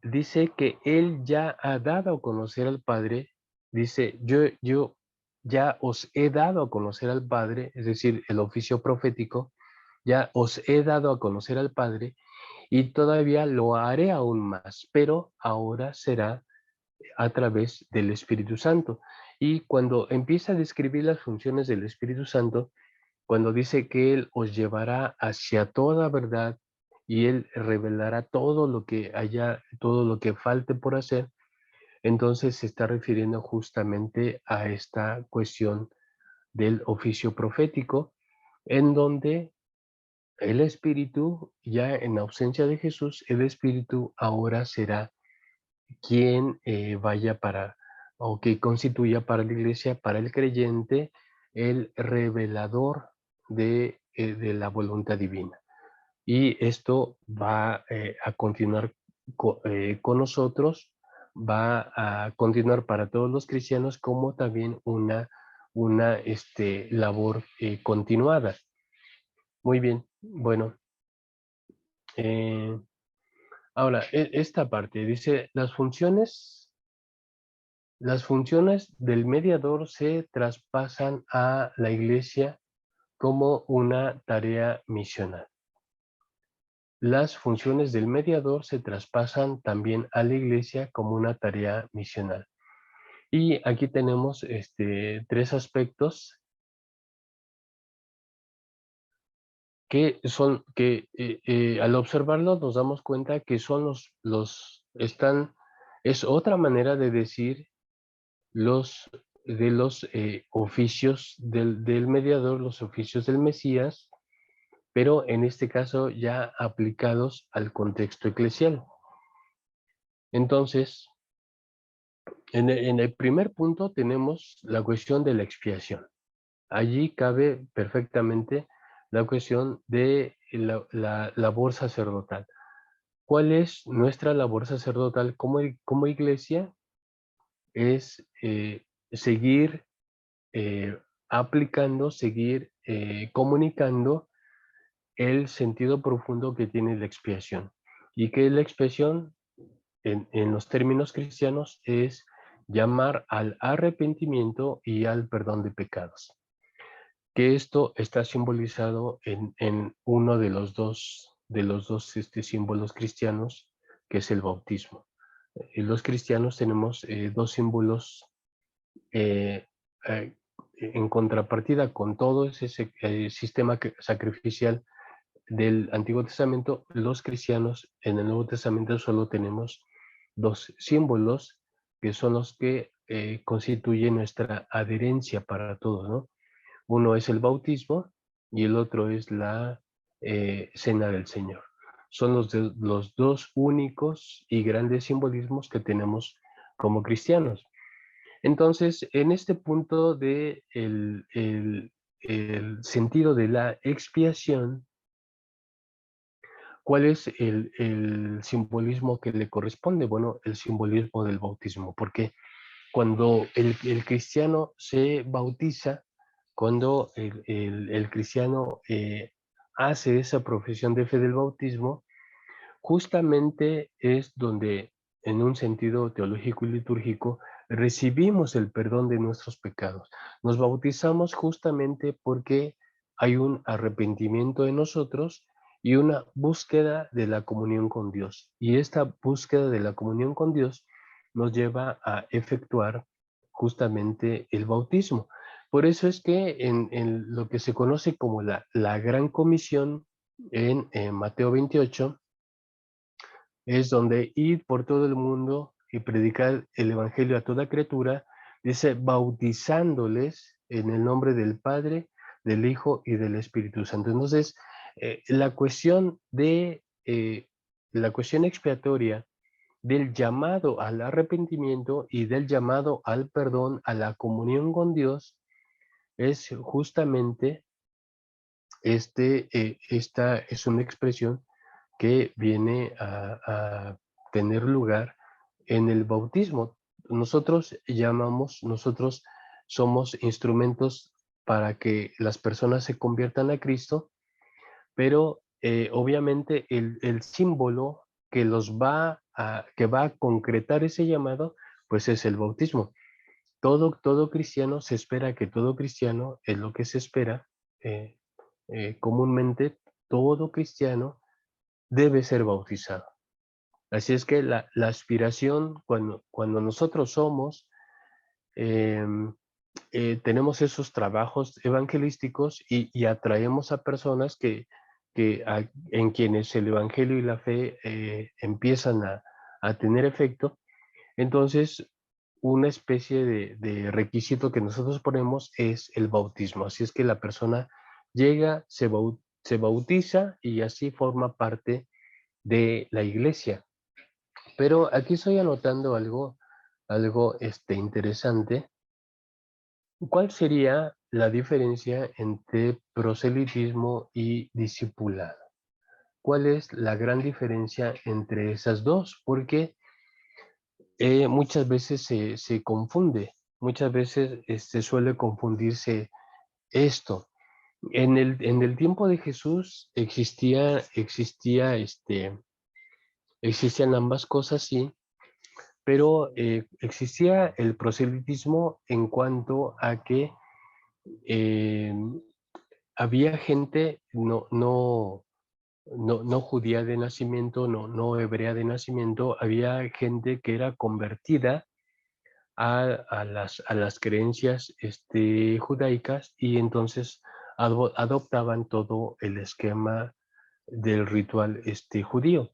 dice que Él ya ha dado a conocer al Padre, dice, yo ya os he dado a conocer al Padre, es decir, el oficio profético, ya os he dado a conocer al Padre y todavía lo haré aún más, pero ahora será a través del Espíritu Santo. Y cuando empieza a describir las funciones del Espíritu Santo, cuando dice que Él os llevará hacia toda verdad y Él revelará todo lo que haya, todo lo que falte por hacer. Entonces se está refiriendo justamente a esta cuestión del oficio profético, en donde el Espíritu, ya en ausencia de Jesús, el Espíritu ahora será quien vaya para, o que constituya para la iglesia, para el creyente, el revelador de la voluntad divina. Y esto va a continuar con nosotros, va a continuar para todos los cristianos como también una labor continuada. Muy bien, bueno. eh, Ahora, esta parte dice, las funciones del mediador se traspasan a la iglesia como una tarea misional. Las funciones del mediador se traspasan también a la iglesia como una tarea misional. Y aquí tenemos tres aspectos que al observarlos nos damos cuenta que son es otra manera de decir los oficios del mediador, los oficios del Mesías, pero en este caso ya aplicados al contexto eclesial. Entonces, en el primer punto tenemos la cuestión de la expiación. Allí cabe perfectamente la cuestión de la labor sacerdotal. ¿Cuál es nuestra labor sacerdotal como iglesia? Es seguir aplicando, seguir comunicando el sentido profundo que tiene la expiación. Y que la expiación, en los términos cristianos, es llamar al arrepentimiento y al perdón de pecados. Que esto está simbolizado en uno de los dos símbolos cristianos, que es el bautismo. Los cristianos tenemos dos símbolos eh, eh, en contrapartida con todo ese sistema sacrificial del Antiguo Testamento. Los cristianos en el Nuevo Testamento solo tenemos dos símbolos que son los que constituyen nuestra adherencia para todo, ¿no? Uno es el bautismo y el otro es la cena del Señor. Son los dos únicos y grandes simbolismos que tenemos como cristianos. Entonces, en este punto de el sentido de la expiación, ¿cuál es el simbolismo que le corresponde? Bueno, el simbolismo del bautismo, porque cuando el cristiano se bautiza, cuando el cristiano hace esa profesión de fe del bautismo, justamente es donde, en un sentido teológico y litúrgico, recibimos el perdón de nuestros pecados. Nos bautizamos justamente porque hay un arrepentimiento en nosotros y una búsqueda de la comunión con Dios. Y esta búsqueda de la comunión con Dios nos lleva a efectuar justamente el bautismo. Por eso es que en lo que se conoce como la Gran Comisión en Mateo 28, es donde ir por todo el mundo y predicar el evangelio a toda criatura, dice, bautizándoles en el nombre del Padre, del Hijo y del Espíritu Santo. Entonces, la cuestión expiatoria del llamado al arrepentimiento y del llamado al perdón, a la comunión con Dios, es justamente esta es una expresión que viene a tener lugar en el bautismo. Nosotros somos instrumentos para que las personas se conviertan a Cristo, pero obviamente el símbolo que va a concretar ese llamado, pues es el bautismo. Todo cristiano se espera que todo cristiano, es lo que se espera, eh, comúnmente todo cristiano debe ser bautizado. Así es que la aspiración, cuando nosotros somos, em, tenemos esos trabajos evangelísticos y atraemos a personas en quienes el Evangelio y la fe empiezan a tener efecto. Entonces, una especie de requisito que nosotros ponemos es el bautismo. Así es que la persona llega, se bautiza y así forma parte de la iglesia. Pero aquí estoy anotando algo interesante. ¿Cuál sería la diferencia entre proselitismo y discipulado? ¿Cuál es la gran diferencia entre esas dos? Porque muchas veces se confunde, muchas veces suele confundirse esto. En el tiempo de Jesús existían ambas cosas, sí, pero existía el proselitismo en cuanto a que eh, había gente no judía de nacimiento, no hebrea de nacimiento, había gente que era convertida a las creencias judaicas y entonces adoptaban todo el esquema del ritual judío.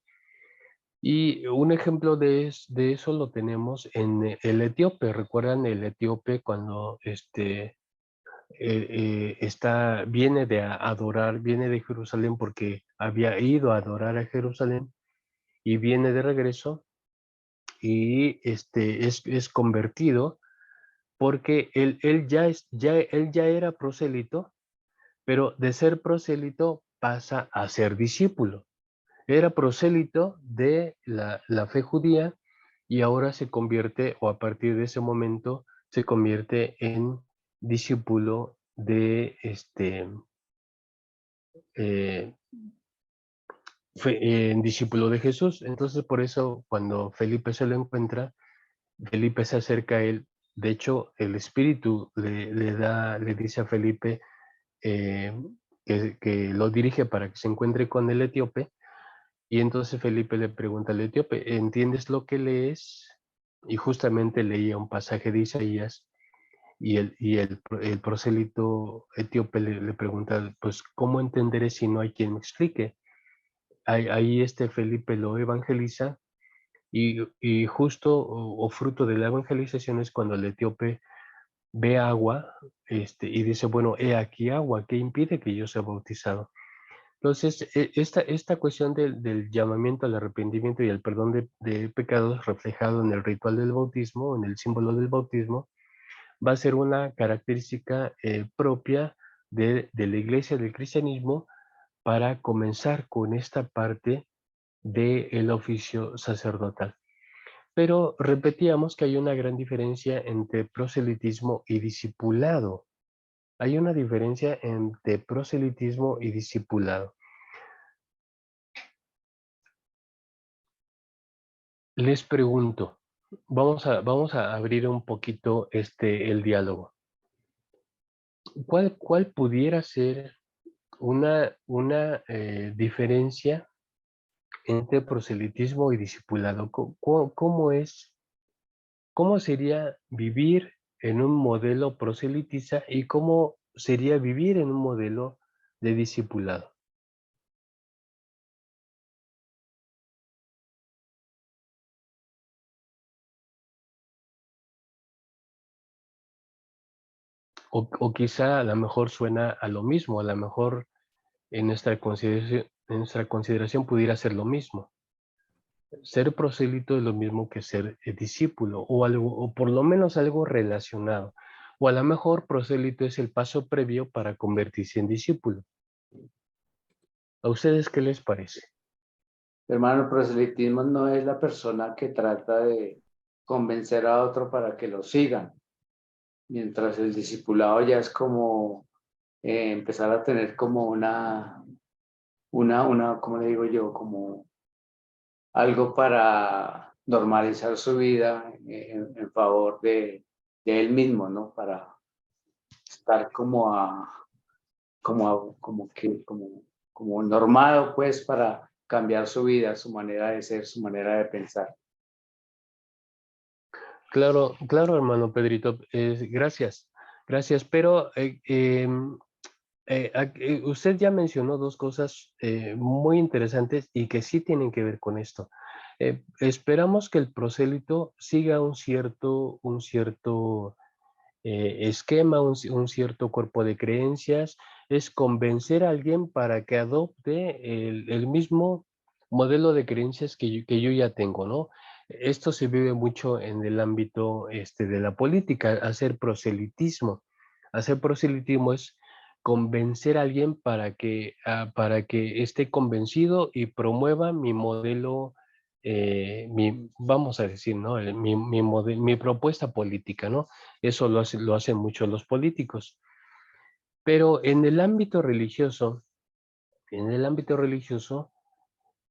Y un ejemplo de eso lo tenemos en el etíope. ¿Recuerdan el etíope cuando viene de adorar, viene de Jerusalén porque había ido a adorar a Jerusalén y viene de regreso y es convertido porque él ya era prosélito, pero de ser prosélito pasa a ser discípulo. Era prosélito de la fe judía y ahora se convierte, o a partir de ese momento, se convierte en discípulo eh, en discípulo de Jesús. Entonces, por eso, cuando Felipe se lo encuentra, Felipe se acerca a él. De hecho, el Espíritu le dice a Felipe eh, que lo dirige para que se encuentre con el etíope. Y entonces Felipe le pregunta al etíope, ¿entiendes lo que lees? Y justamente leía un pasaje de Isaías y el prosélito etíope le pregunta, pues, ¿cómo entenderé si no hay quien me explique? Ahí Felipe lo evangeliza y justo o fruto de la evangelización es cuando el etíope ve agua y dice, bueno, he aquí agua, ¿qué impide que yo sea bautizado? Entonces, esta cuestión del llamamiento al arrepentimiento y al perdón de pecados reflejado en el ritual del bautismo, en el símbolo del bautismo, va a ser una característica propia de la iglesia, del cristianismo, para comenzar con esta parte del oficio sacerdotal. Pero repetíamos que hay una gran diferencia entre proselitismo y discipulado. Hay una diferencia entre proselitismo y discipulado. Les pregunto, vamos a abrir un poquito el diálogo. ¿Cuál pudiera ser una diferencia entre proselitismo y discipulado? ¿Cómo sería vivir en un modelo proselitista y cómo sería vivir en un modelo de discipulado? O quizá a lo mejor suena a lo mismo, a lo mejor en nuestra consideración pudiera ser lo mismo. Ser prosélito es lo mismo que ser discípulo o algo, o por lo menos algo relacionado. O a lo mejor prosélito es el paso previo para convertirse en discípulo. ¿A ustedes qué les parece? Hermano, el proselitismo no es la persona que trata de convencer a otro para que lo sigan, mientras el discipulado ya es como empezar a tener como ¿cómo le digo yo? Como algo para normalizar su vida en favor de él mismo, ¿no? Para estar como normado, pues, para cambiar su vida, su manera de ser, su manera de pensar. Claro, claro, hermano Pedrito, gracias, gracias, pero Usted ya mencionó dos cosas muy interesantes y que sí tienen que ver con esto. Esperamos que el prosélito siga un cierto esquema, un cierto cuerpo de creencias, es convencer a alguien para que adopte el mismo modelo de creencias que yo ya tengo, ¿no? Esto se vive mucho en el ámbito de la política, hacer proselitismo. Hacer proselitismo es convencer a alguien para que esté convencido y promueva mi modelo, vamos a decir, ¿no? Mi propuesta política, ¿no? Eso lo hacen mucho los políticos. Pero en el ámbito religioso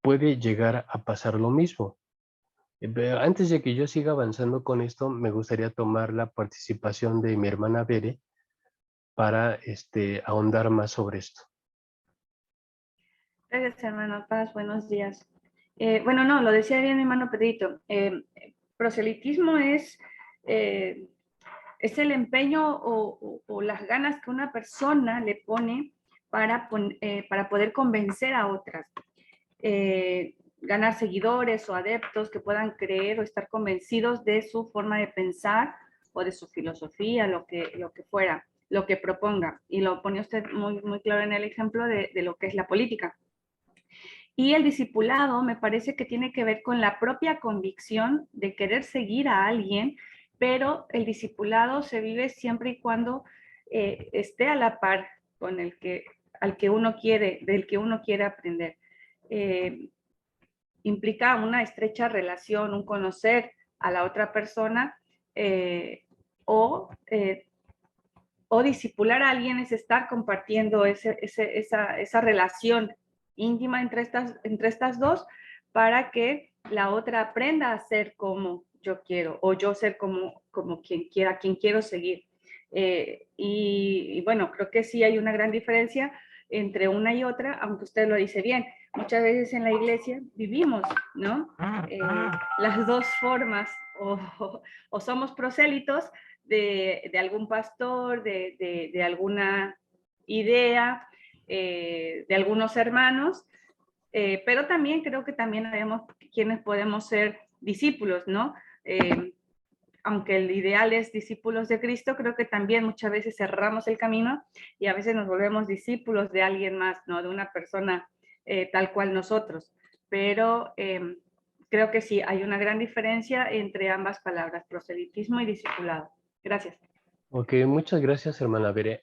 puede llegar a pasar lo mismo. Pero antes de que yo siga avanzando con esto, me gustaría tomar la participación de mi hermana Bere para ahondar más sobre esto. Gracias, hermano Paz. Buenos días. Bueno, no, lo decía bien mi hermano Pedrito. Proselitismo eh, es el empeño o las ganas que una persona le pone para poder convencer a otras. Ganar seguidores o adeptos que puedan creer o estar convencidos de su forma de pensar o de su filosofía, lo que fuera, lo que proponga. Y lo pone usted muy, muy claro en el ejemplo de lo que es la política. Y el discipulado me parece que tiene que ver con la propia convicción de querer seguir a alguien, pero el discipulado se vive siempre y cuando esté a la par con del que uno quiere aprender. Eh, Implica una estrecha relación, un conocer a la otra persona eh, o, eh, o discipular a alguien es estar compartiendo esa relación íntima entre estas dos para que la otra aprenda a ser como yo quiero o yo ser como quien quiero seguir. Y bueno, creo que sí hay una gran diferencia entre una y otra, aunque usted lo dice bien. Muchas veces en la iglesia vivimos, ¿no? Las dos formas, o somos prosélitos de algún pastor, de alguna idea, de algunos hermanos, pero también creo que también sabemos quienes podemos ser discípulos, ¿no? Aunque el ideal es discípulos de Cristo, creo que también muchas veces cerramos el camino y a veces nos volvemos discípulos de alguien más, ¿no? De una persona tal cual nosotros. Pero creo que sí, hay una gran diferencia entre ambas palabras, proselitismo y discipulado. Gracias. Ok, muchas gracias, hermana Bere.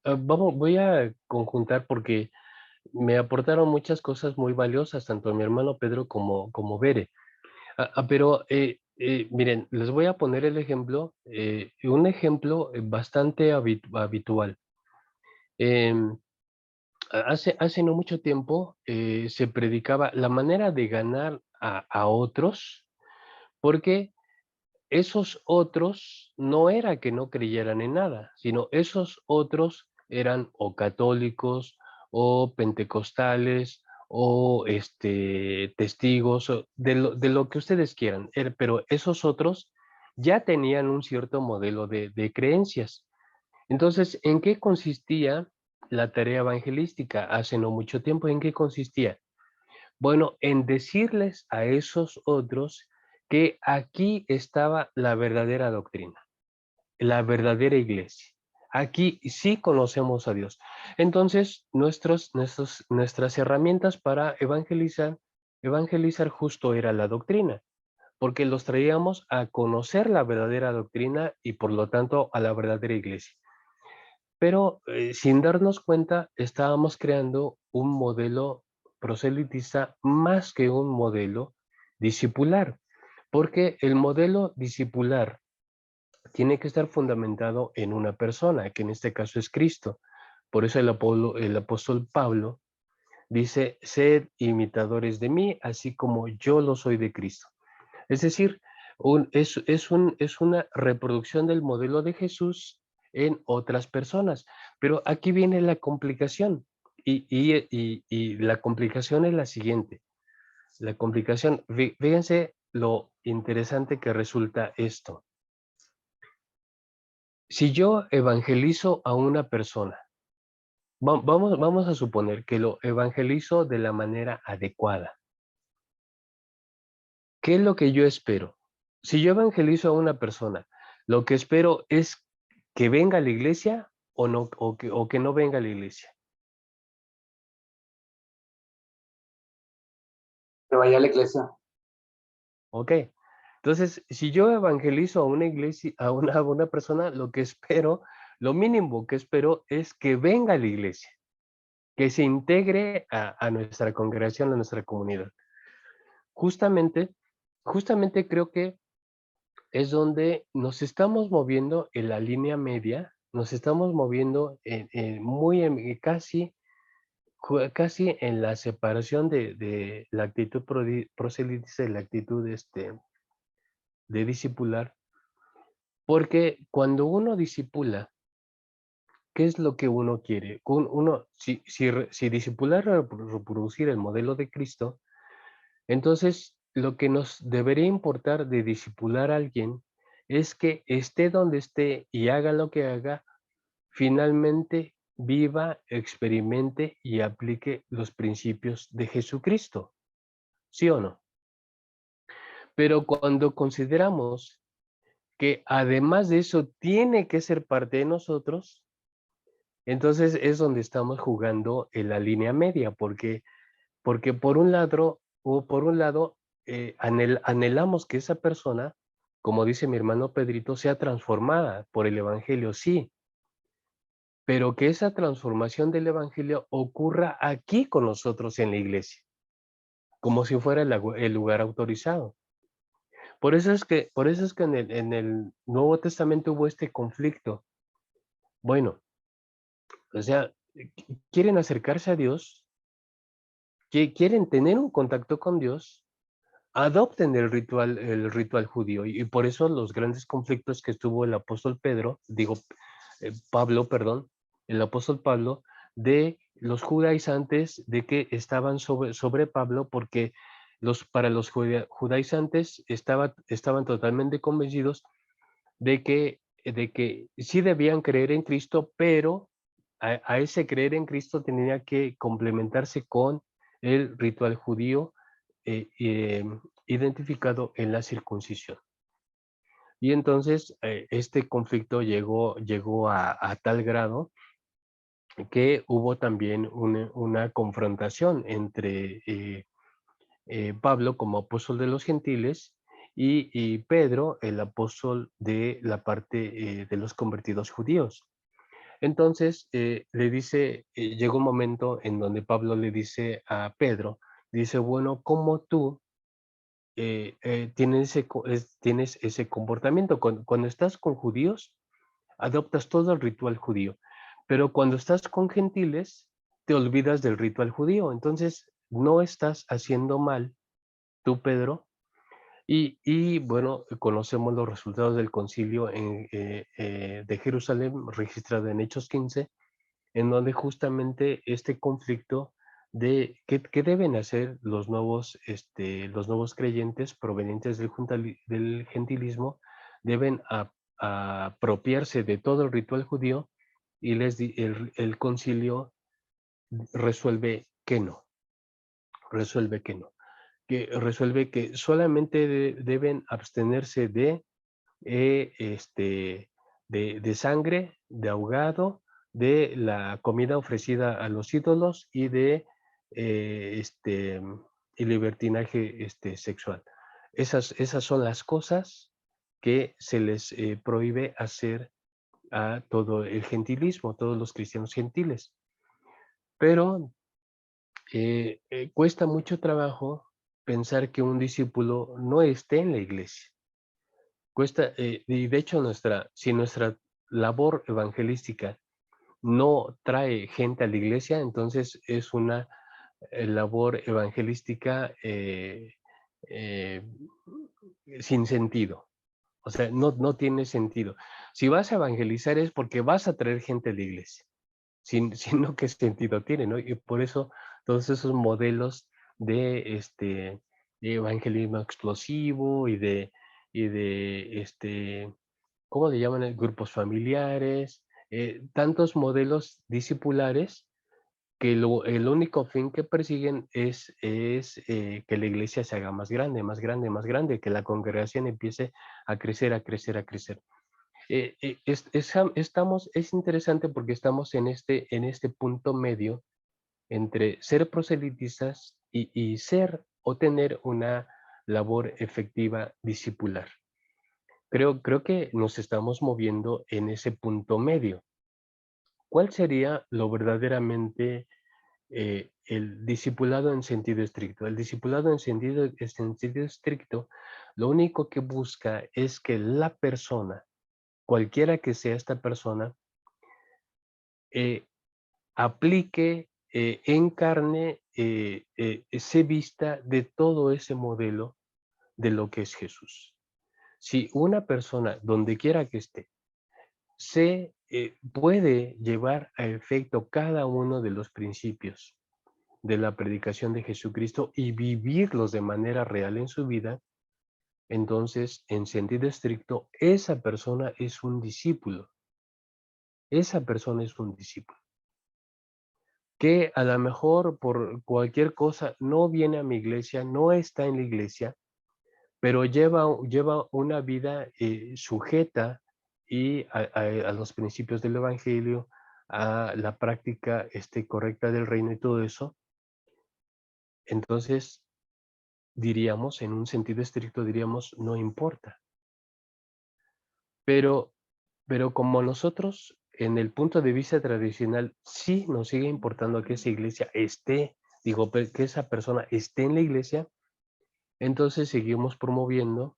Voy a conjuntar porque me aportaron muchas cosas muy valiosas, tanto mi hermano Pedro como Bere. Pero miren, les voy a poner un ejemplo bastante habitual. Em, hace no mucho tiempo se predicaba la manera de ganar a otros, porque esos otros no era que no creyeran en nada, sino esos otros eran o católicos o pentecostales o testigos o de lo que ustedes quieran, pero esos otros ya tenían un cierto modelo de creencias. Entonces, ¿en qué consistía la tarea evangelística hace no mucho tiempo? ¿En qué consistía? Bueno, en decirles a esos otros que aquí estaba la verdadera doctrina, la verdadera iglesia. Aquí sí conocemos a Dios. Entonces, nuestras herramientas para evangelizar justo era la doctrina, porque los traíamos a conocer la verdadera doctrina y por lo tanto a la verdadera iglesia. Pero sin darnos cuenta, estábamos creando un modelo proselitista más que un modelo discipular, porque el modelo discipular tiene que estar fundamentado en una persona, que en este caso es Cristo. Por eso el apóstol Pablo dice, sed imitadores de mí, así como yo lo soy de Cristo. Es decir, es una reproducción del modelo de Jesús en otras personas. Pero aquí viene la complicación. Y la complicación es la siguiente. La complicación, fíjense lo interesante que resulta esto. Si yo evangelizo a una persona Vamos a suponer que lo evangelizo de la manera adecuada. ¿Qué es lo que yo espero? Si yo evangelizo a una persona, lo que espero es que venga a la iglesia o no, o que no venga a la iglesia. Que vaya a la iglesia. ¿Ok? Entonces, si yo evangelizo a una iglesia, a una persona, lo que espero, lo mínimo que espero es que venga a la iglesia, que se integre a nuestra congregación, a nuestra comunidad. Justamente, justamente creo que es donde nos estamos moviendo en la línea media, nos estamos moviendo casi, casi en la separación de la actitud proselitista y la actitud de discipular, porque cuando uno discipula, ¿qué es lo que uno quiere? Si discipular reproducir el modelo de Cristo, entonces lo que nos debería importar de discipular a alguien es que esté donde esté y haga lo que haga, finalmente viva, experimente y aplique los principios de Jesucristo, ¿sí o no? Pero cuando consideramos que además de eso tiene que ser parte de nosotros, entonces es donde estamos jugando en la línea media, porque por un lado anhelamos que esa persona, como dice mi hermano Pedrito, sea transformada por el Evangelio, sí, pero que esa transformación del Evangelio ocurra aquí con nosotros en la iglesia, como si fuera el lugar autorizado. Por eso es que en el Nuevo Testamento hubo este conflicto. Bueno, o sea, quieren acercarse a Dios, que quieren tener un contacto con Dios, adopten el ritual judío. Y por eso los grandes conflictos que estuvo el apóstol Pablo, perdón, el apóstol Pablo, de los judaizantes, de que estaban sobre Pablo, porque para los judaizantes estaban totalmente convencidos de que sí debían creer en Cristo, pero a ese creer en Cristo tenía que complementarse con el ritual judío identificado en la circuncisión. Y entonces este conflicto llegó a tal grado que hubo también una confrontación entre Pablo como apóstol de los gentiles y Pedro, el apóstol de la parte de los convertidos judíos. Entonces llegó un momento en donde Pablo le dice a Pedro, dice, bueno, ¿cómo tú tienes ese comportamiento? Cuando estás con judíos, adoptas todo el ritual judío, pero cuando estás con gentiles, te olvidas del ritual judío. Entonces, no estás haciendo mal tú, Pedro. Bueno, conocemos los resultados del concilio de Jerusalén, registrado en Hechos 15, en donde justamente este conflicto de qué deben hacer los nuevos creyentes provenientes del gentilismo, deben apropiarse de todo el ritual judío y el concilio resuelve que no, resuelve que no, que resuelve que solamente deben abstenerse de sangre, de ahogado, de la comida ofrecida a los ídolos y de el libertinaje sexual. Esas son las cosas que se les prohíbe hacer a todo el gentilismo, a todos los cristianos gentiles. Pero cuesta mucho trabajo pensar que un discípulo no esté en la iglesia. Y de hecho si nuestra labor evangelística no trae gente a la iglesia, entonces es una labor evangelística eh, sin sentido. O sea, no tiene sentido. Si vas a evangelizar es porque vas a traer gente a la iglesia. Sino qué sentido tiene, ¿no? Y por eso todos esos modelos de evangelismo explosivo y de ¿cómo le llaman? Grupos familiares, tantos modelos discipulares que el único fin que persiguen es que la iglesia se haga más grande, más grande, más grande, que la congregación empiece a crecer, a crecer, a crecer. Es interesante porque estamos en este punto medio entre ser proselitistas y ser o tener una labor efectiva discipular. Creo que nos estamos moviendo en ese punto medio. ¿Cuál sería lo verdaderamente el discipulado en sentido estricto? El discipulado en sentido estricto, lo único que busca es que la persona, cualquiera que sea esta persona, eh, aplique, encarne, se vista de todo ese modelo de lo que es Jesús. Si una persona, donde quiera que esté, se puede llevar a efecto cada uno de los principios de la predicación de Jesucristo y vivirlos de manera real en su vida, entonces, en sentido estricto, esa persona es un discípulo. Esa persona es un discípulo. Que a lo mejor por cualquier cosa no viene a mi iglesia, no está en la iglesia, pero lleva una vida sujeta y a los principios del evangelio, a la práctica correcta del reino y todo eso. Entonces, diríamos, en un sentido estricto, diríamos, no importa. Pero, pero como nosotros, en el punto de vista tradicional, sí nos sigue importando que esa iglesia esté, que esa persona esté en la iglesia, entonces seguimos promoviendo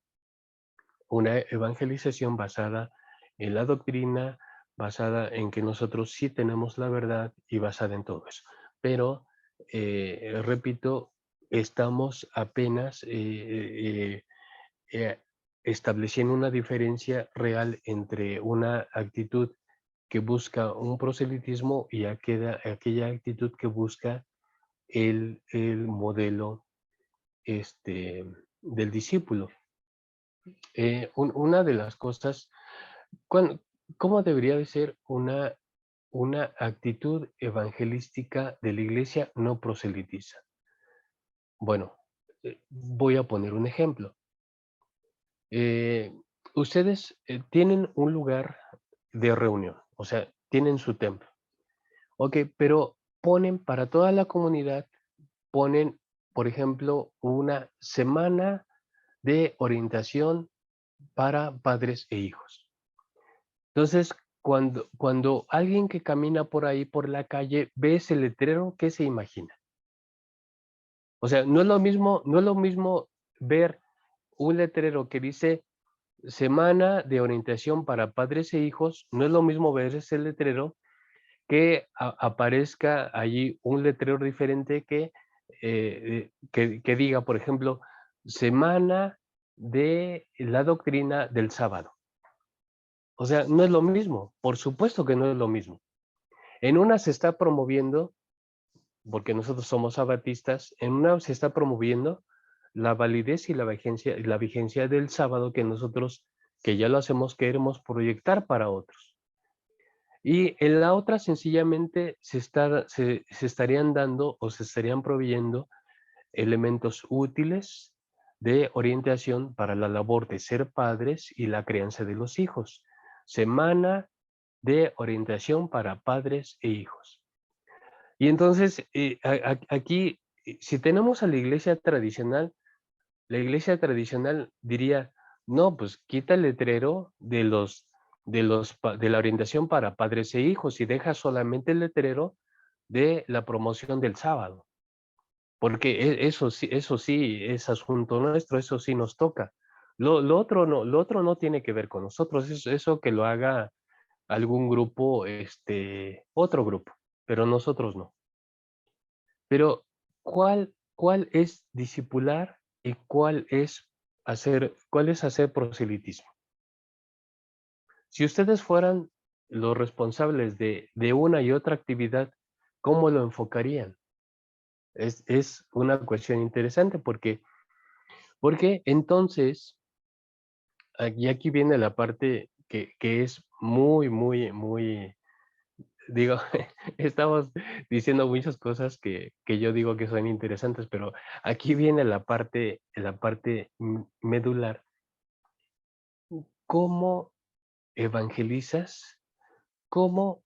una evangelización basada en la doctrina, basada en que nosotros sí tenemos la verdad y basada en todo eso. Pero, repito, estamos apenas estableciendo una diferencia real entre una actitud que busca un proselitismo y aquella actitud que busca el modelo del discípulo. Una de las cosas, cuan- ¿cómo debería de ser una actitud evangelística de la iglesia no proselitiza? Bueno, voy a poner un ejemplo. Eh, Ustedes tienen un lugar de reunión, o sea, tienen su templo. Ok, pero ponen para toda la comunidad, ponen, por ejemplo, una semana de orientación para padres e hijos. Entonces, cuando alguien que camina por ahí por la calle ve ese letrero, ¿qué se imagina? O sea, no es lo mismo ver un letrero que dice semana de orientación para padres e hijos, no es lo mismo ver ese letrero que aparezca allí un letrero diferente que diga, por ejemplo, semana de la doctrina del sábado. O sea, no es lo mismo, por supuesto que no es lo mismo. En una se está promoviendo, porque nosotros somos sabatistas, en una se está promoviendo la validez y la vigencia del sábado que nosotros, que ya lo hacemos, queremos proyectar para otros. Y en la otra sencillamente se estarían dando o se estarían proveyendo elementos útiles de orientación para la labor de ser padres y la crianza de los hijos. Semana de orientación para padres e hijos. Y entonces, aquí, si tenemos a la iglesia tradicional diría, no, pues quita el letrero de la orientación para padres e hijos y deja solamente el letrero de la promoción del sábado. Porque eso sí es asunto nuestro, eso sí nos toca. Lo otro no tiene que ver con nosotros, eso que lo haga algún grupo, otro grupo, pero nosotros no. Pero, ¿cuál es discipular y cuál es hacer proselitismo? Si ustedes fueran los responsables de una y otra actividad, ¿cómo lo enfocarían? Es una cuestión interesante porque entonces, y aquí viene la parte que es muy, muy, muy digo, estamos diciendo muchas cosas que yo digo que son interesantes, pero aquí viene la parte medular. ¿Cómo evangelizas? ¿Cómo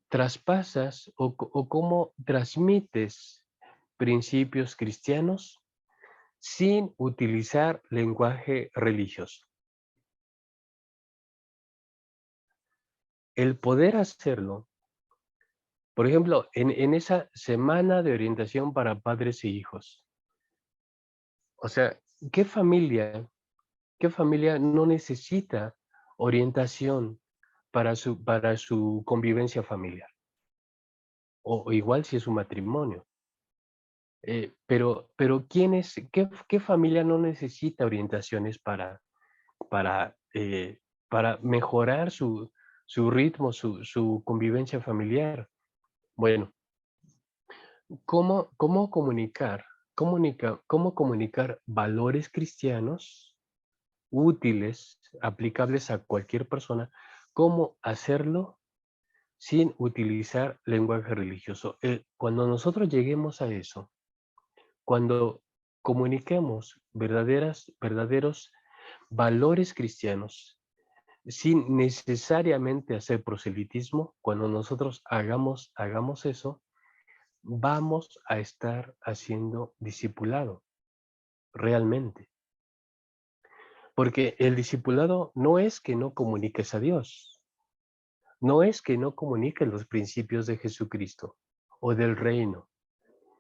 traspasas o cómo transmites principios cristianos sin utilizar lenguaje religioso? El poder hacerlo, por ejemplo, en esa semana de orientación para padres e hijos. O sea, ¿qué familia, qué familia no necesita orientación para su convivencia familiar? O igual si es un matrimonio. Pero ¿qué familia no necesita orientaciones para para mejorar su ritmo, su convivencia familiar? Bueno, ¿cómo cómo comunicar valores cristianos útiles, aplicables a cualquier persona? ¿Cómo hacerlo sin utilizar lenguaje religioso? Cuando nosotros lleguemos a eso, cuando comuniquemos verdaderos valores cristianos, sin necesariamente hacer proselitismo, cuando nosotros hagamos eso, vamos a estar haciendo discipulado, realmente. Porque el discipulado no es que no comuniques a Dios, no es que no comuniques los principios de Jesucristo o del reino.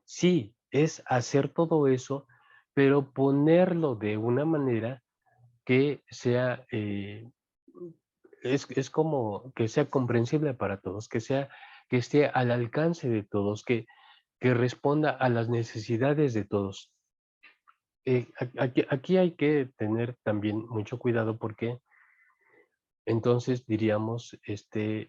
Sí, es hacer todo eso, pero ponerlo de una manera que sea, es como que sea comprensible para todos, que esté al alcance de todos, que responda a las necesidades de todos. Aquí hay que tener también mucho cuidado porque entonces diríamos, em,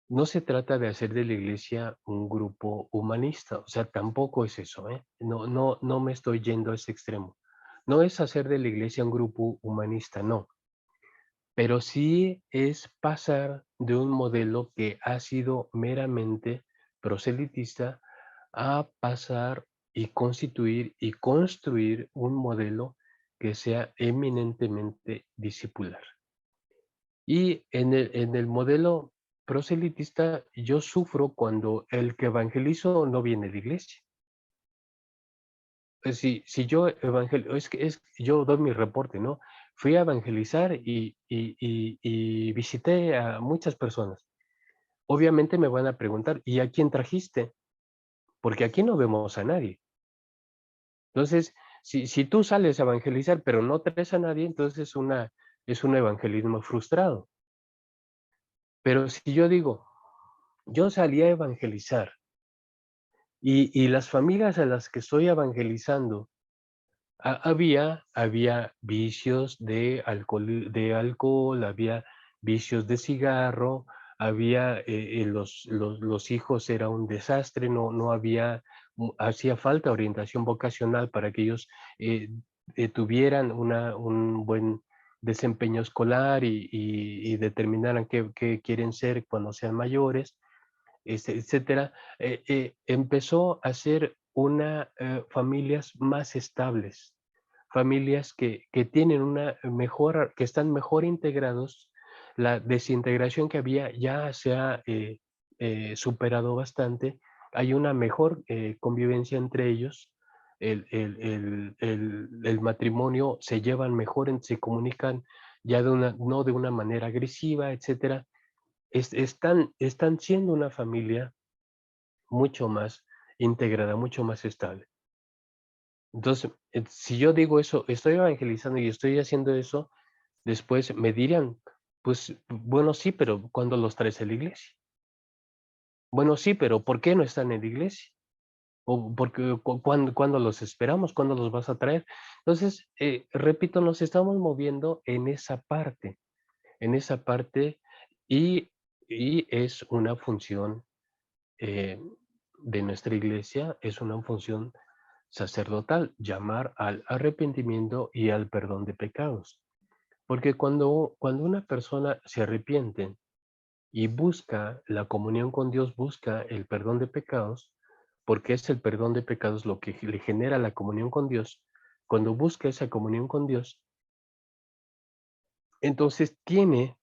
no se trata de hacer de la iglesia un grupo humanista, o sea, tampoco es eso, ¿eh? No me estoy yendo a ese extremo. No es hacer de la iglesia un grupo humanista, no, pero sí es pasar de un modelo que ha sido meramente proselitista a pasar y constituir y construir un modelo que sea eminentemente discipular. Y en el modelo proselitista, yo sufro cuando el que evangelizo no viene de la iglesia. Si yo yo doy mi reporte, ¿no? Fui a evangelizar y visité a muchas personas. Obviamente me van a preguntar, ¿y a quién trajiste? Porque aquí no vemos a nadie. Entonces, si tú sales a evangelizar, pero no traes a nadie, entonces es un evangelismo frustrado. Pero si yo digo, yo salí a evangelizar y las familias a las que estoy evangelizando, había vicios de alcohol, había vicios de cigarro, había, los hijos era un desastre, no había, hacía falta orientación vocacional para que ellos tuvieran un buen desempeño escolar y determinaran qué quieren ser cuando sean mayores, etcétera. Empezó a ser familias más estables, familias que tienen que están mejor integrados. La desintegración que había ya se ha superado bastante. Hay una mejor convivencia entre ellos. El matrimonio se llevan mejor, se comunican ya no de una manera agresiva, etcétera. Están siendo una familia mucho más integrada, mucho más estable. Entonces, si yo digo eso, estoy evangelizando y estoy haciendo eso, después me dirían, pues, bueno, sí, pero ¿cuándo los traes a la iglesia? Bueno, sí, pero ¿por qué no están en la iglesia? O porque, ¿cuándo los esperamos? ¿Cuándo los vas a traer? Entonces, repito, nos estamos moviendo en esa parte y, y es una función eh, de nuestra iglesia, es una función sacerdotal, llamar al arrepentimiento y al perdón de pecados. Porque cuando una persona se arrepiente y busca la comunión con Dios, busca el perdón de pecados, porque es el perdón de pecados lo que le genera la comunión con Dios. Cuando busca esa comunión con Dios, entonces tiene,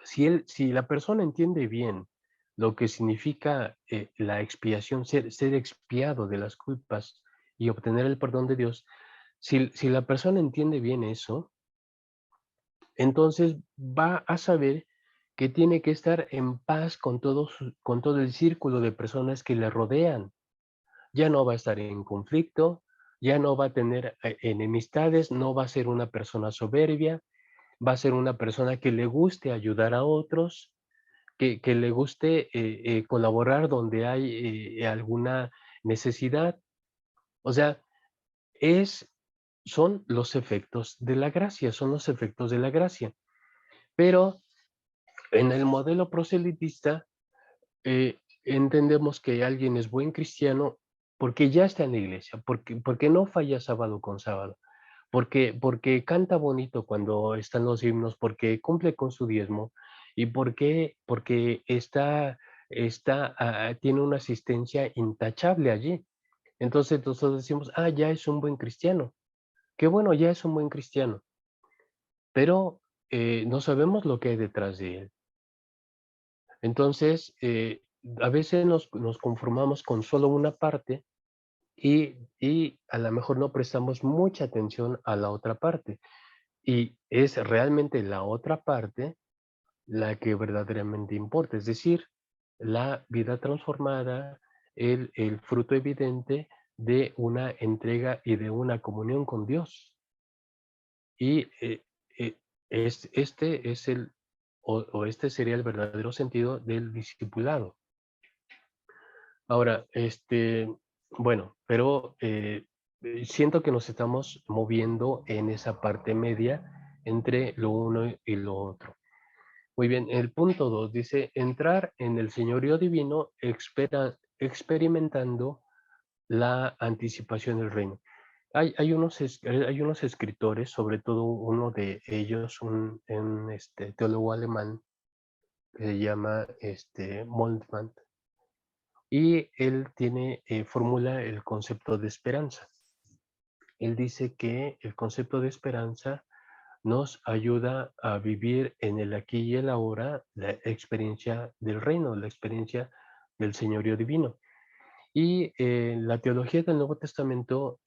si la persona entiende bien lo que significa la expiación, ser expiado de las culpas y obtener el perdón de Dios, si la persona entiende bien eso, entonces va a saber que tiene que estar en paz con todo el círculo de personas que le rodean. Ya no va a estar en conflicto, ya no va a tener enemistades, no va a ser una persona soberbia, va a ser una persona que le guste ayudar a otros, que le guste colaborar donde hay alguna necesidad. O sea, es, son los efectos de la gracia, son los efectos de la gracia. Pero en el modelo proselitista, entendemos que alguien es buen cristiano porque ya está en la iglesia, porque no falla sábado con sábado, porque canta bonito cuando están los himnos, porque cumple con su diezmo y porque tiene una asistencia intachable allí. Entonces nosotros decimos, ya es un buen cristiano. Qué bueno, ya es un buen cristiano, pero no sabemos lo que hay detrás de él. Entonces, a veces nos conformamos con solo una parte y a lo mejor no prestamos mucha atención a la otra parte. Y es realmente la otra parte la que verdaderamente importa, es decir, la vida transformada, el fruto evidente de una entrega y de una comunión con Dios. Y este es este sería el verdadero sentido del discipulado. Ahora, bueno, pero siento que nos estamos moviendo en esa parte media entre lo uno y lo otro. Muy bien, el punto 2 dice, entrar en el señorío divino experimentando la anticipación del reino. Hay unos escritores, sobre todo uno de ellos, un teólogo alemán que se llama Moltmann, y él formula el concepto de esperanza. Él dice que el concepto de esperanza nos ayuda a vivir en el aquí y el ahora la experiencia del reino, la experiencia del señorío divino. Y en la teología del Nuevo Testamento,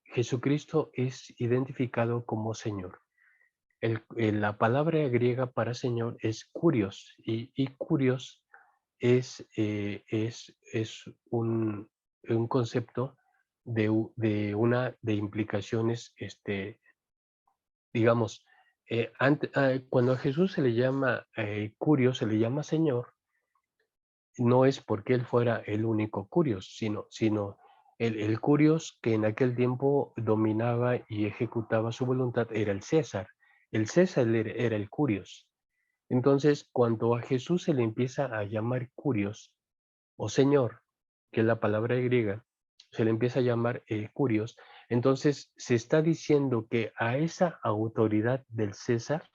Jesucristo es identificado como Señor. La palabra griega para Señor es kurios, y kurios es un concepto de implicaciones, digamos, cuando a Jesús se le llama Curio, se le llama Señor, no es porque él fuera el único Curios, sino el Curios que en aquel tiempo dominaba y ejecutaba su voluntad era el César. El César era el Curios. Entonces, cuando a Jesús se le empieza a llamar Curios o Señor, que es la palabra griega, se le empieza a llamar Curios, entonces se está diciendo que a esa autoridad del César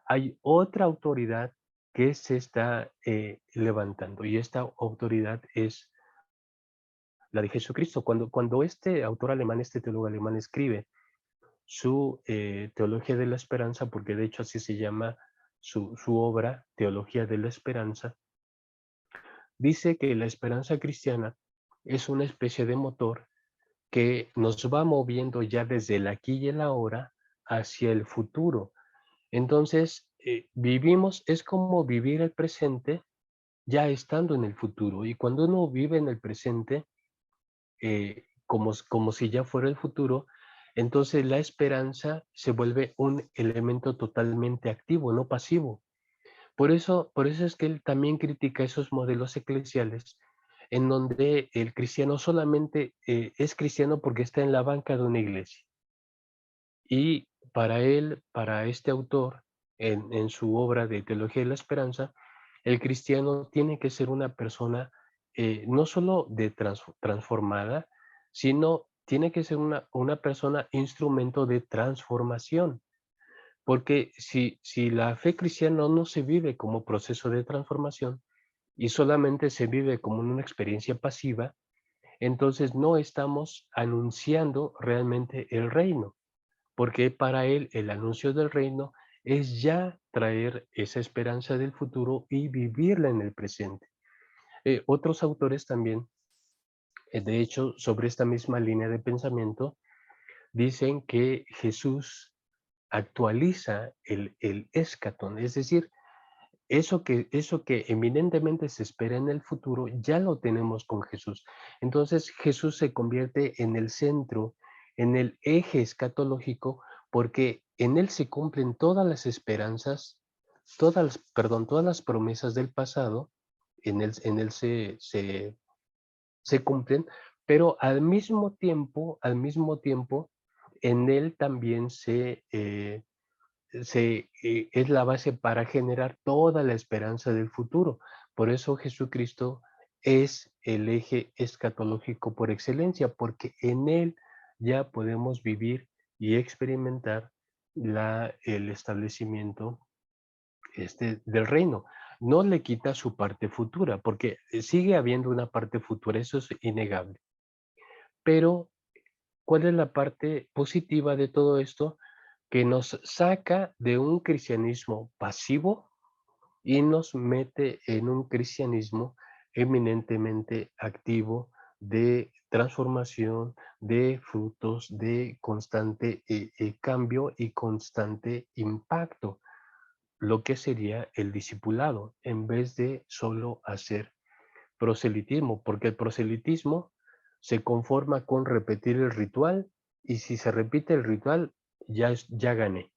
hay otra autoridad que se está levantando, y esta autoridad es la de Jesucristo. Cuando este autor alemán, este teólogo alemán escribe su Teología de la Esperanza, porque de hecho así se llama su obra, Teología de la Esperanza, dice que la esperanza cristiana es una especie de motor que nos va moviendo ya desde el aquí y el ahora hacia el futuro. Entonces, vivimos, es como vivir el presente ya estando en el futuro. Y cuando uno vive en el presente, como si ya fuera el futuro, entonces la esperanza se vuelve un elemento totalmente activo, no pasivo. Por eso es que él también critica esos modelos eclesiales en donde el cristiano solamente es cristiano porque está en la banca de una iglesia. Y para él, para este autor, en su obra de Teología de la Esperanza, el cristiano tiene que ser una persona no solo transformada, sino tiene que ser una persona instrumento de transformación. Porque si la fe cristiana no se vive como proceso de transformación y solamente se vive como una experiencia pasiva, entonces no estamos anunciando realmente el reino, porque para él el anuncio del reino es ya traer esa esperanza del futuro y vivirla en el presente. Otros autores también, de hecho, sobre esta misma línea de pensamiento, dicen que Jesús actualiza el escatón, es decir, eso que eminentemente se espera en el futuro, ya lo tenemos con Jesús. Entonces Jesús se convierte en el centro, en el eje escatológico, porque en él se cumplen todas las esperanzas, todas las promesas del pasado, en él se cumplen, pero al mismo tiempo, en él también es la base para generar toda la esperanza del futuro. Por eso Jesucristo es el eje escatológico por excelencia, porque en él ya podemos vivir y experimentar el establecimiento del reino. No le quita su parte futura, porque sigue habiendo una parte futura, eso es innegable. Pero, ¿cuál es la parte positiva de todo esto? Que nos saca de un cristianismo pasivo y nos mete en un cristianismo eminentemente activo de transformación, de frutos, de constante cambio y constante impacto, lo que sería el discipulado, en vez de solo hacer proselitismo, porque el proselitismo se conforma con repetir el ritual y si se repite el ritual, ya gané.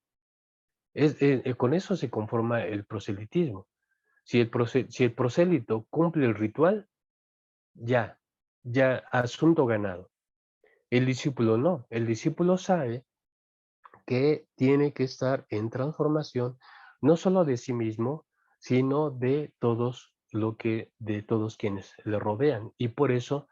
Con eso se conforma el proselitismo. Si el prosélito cumple el ritual, ya, ya asunto ganado. El discípulo no, el discípulo sabe que tiene que estar en transformación, no solo de sí mismo, sino de todos quienes le rodean. Y por eso,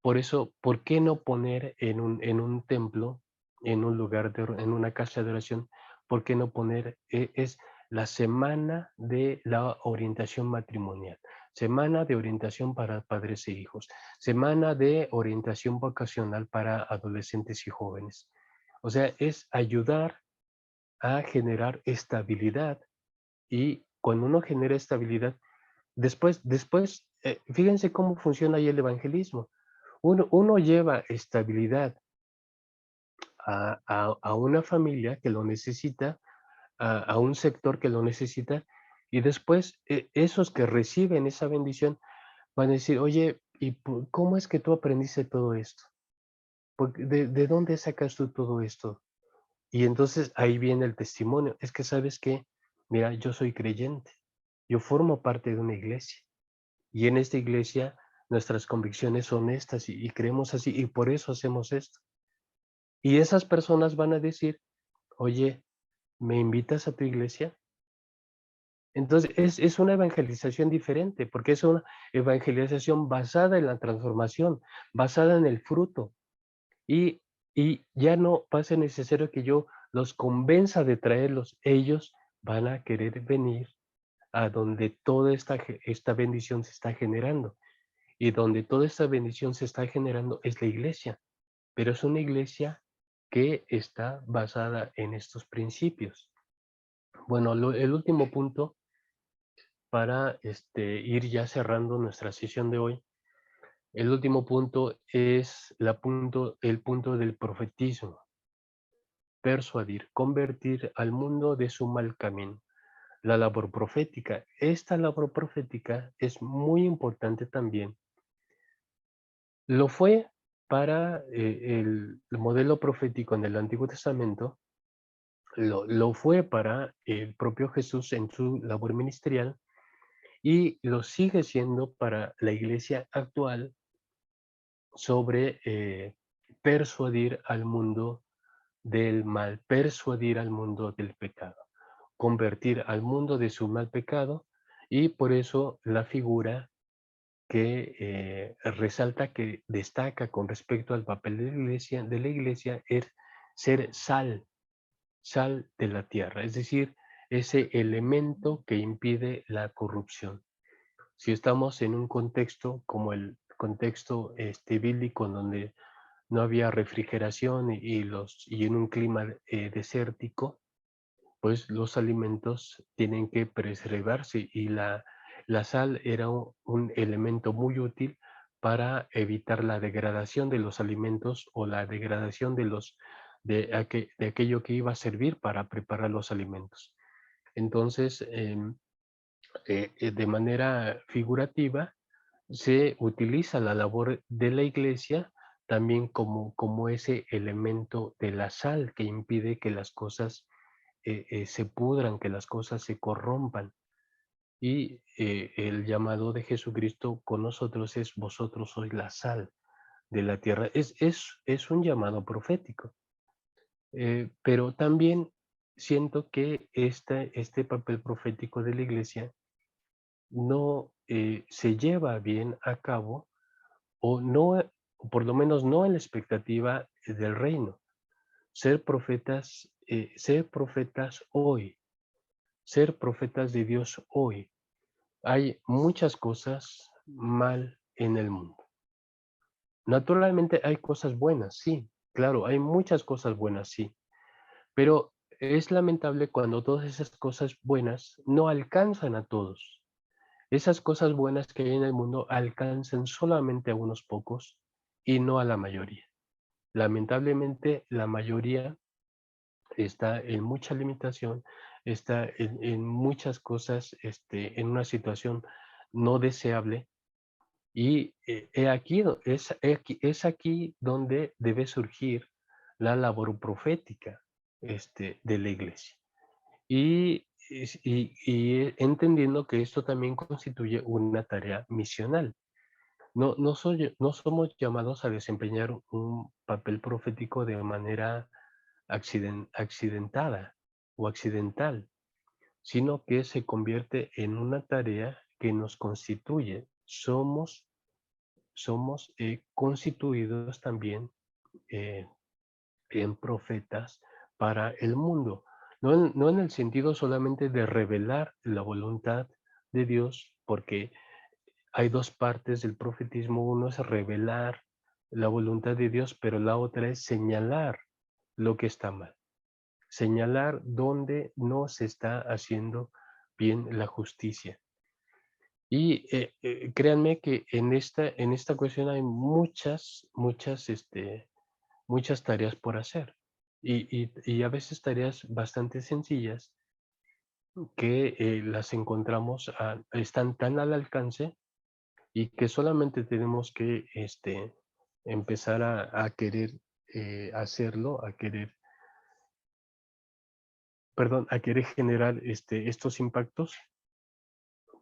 ¿por qué no poner en un templo, en una casa de oración, por qué no poner, es la semana de la orientación matrimonial, semana de orientación para padres e hijos, semana de orientación vocacional para adolescentes y jóvenes? O sea, es ayudar a generar estabilidad y cuando uno genera estabilidad, después, fíjense cómo funciona ahí el evangelismo. Uno lleva estabilidad a una familia que lo necesita, a un sector que lo necesita, y después esos que reciben esa bendición van a decir, oye, ¿cómo es que tú aprendiste todo esto? ¿De dónde sacas tú todo esto? Y entonces ahí viene el testimonio. Es que sabes que, mira, yo soy creyente, yo formo parte de una iglesia. Y en esta iglesia nuestras convicciones son estas y creemos así y por eso hacemos esto. Y esas personas van a decir, oye, ¿me invitas a tu iglesia? Entonces es una evangelización diferente, porque es una evangelización basada en la transformación, basada en el fruto. Y, y ya no va a ser necesario que yo los convenza de traerlos. Ellos van a querer venir a donde toda esta bendición se está generando. Y donde toda esta bendición se está generando es la iglesia, pero es una iglesia que está basada en estos principios. Bueno, el último punto para ir ya cerrando nuestra sesión de hoy, el último punto es el punto del profetismo, persuadir, convertir al mundo de su mal camino. La labor profética. Esta labor profética es muy importante también. Lo fue para el modelo profético en el Antiguo Testamento, lo fue para el propio Jesús en su labor ministerial y lo sigue siendo para la iglesia actual sobre persuadir al mundo del mal, persuadir al mundo del pecado, convertir al mundo de su mal pecado y por eso la figura que resalta, que destaca con respecto al papel de la iglesia es ser sal. sal de la tierra, es decir, ese elemento que impide la corrupción. Si estamos en un contexto como el contexto bíblico, donde no había refrigeración y en un clima desértico, pues los alimentos tienen que preservarse, y la sal era un elemento muy útil para evitar la degradación de los alimentos o la degradación de aquello que iba a servir para preparar los alimentos. Entonces, de manera figurativa, se utiliza la labor de la iglesia también como ese elemento de la sal que impide que las cosas se pudran, que las cosas se corrompan. Y el llamado de Jesucristo con nosotros es: vosotros sois la sal de la tierra. Es un llamado profético. Pero también siento que este papel profético de la iglesia no se lleva bien a cabo, o no, o por lo menos no en la expectativa del reino. Ser profetas hoy, ser profetas de Dios hoy. Hay muchas cosas mal en el mundo. Naturalmente hay cosas buenas, sí, claro, hay muchas cosas buenas, sí, pero es lamentable cuando todas esas cosas buenas no alcanzan a todos. Esas cosas buenas que hay en el mundo alcanzan solamente a unos pocos y no a la mayoría. Lamentablemente, la mayoría está en mucha limitación, está en muchas cosas, en una situación no deseable. Y es aquí donde debe surgir la labor profética de la iglesia. Y entendiendo que esto también constituye una tarea misional. No somos llamados a desempeñar un papel profético de manera accidentada o accidental, sino que se convierte en una tarea que nos constituye. Somos constituidos también eh, en profetas para el mundo. No en el sentido solamente de revelar la voluntad de Dios, porque hay dos partes del profetismo. Uno es revelar la voluntad de Dios, pero la otra es señalar lo que está mal. Señalar dónde no se está haciendo bien la justicia. Y créanme que en esta cuestión hay muchas tareas por hacer. Y a veces tareas bastante sencillas que las encontramos, están tan al alcance, y que solamente tenemos que empezar a querer hacerlo, a querer generar estos impactos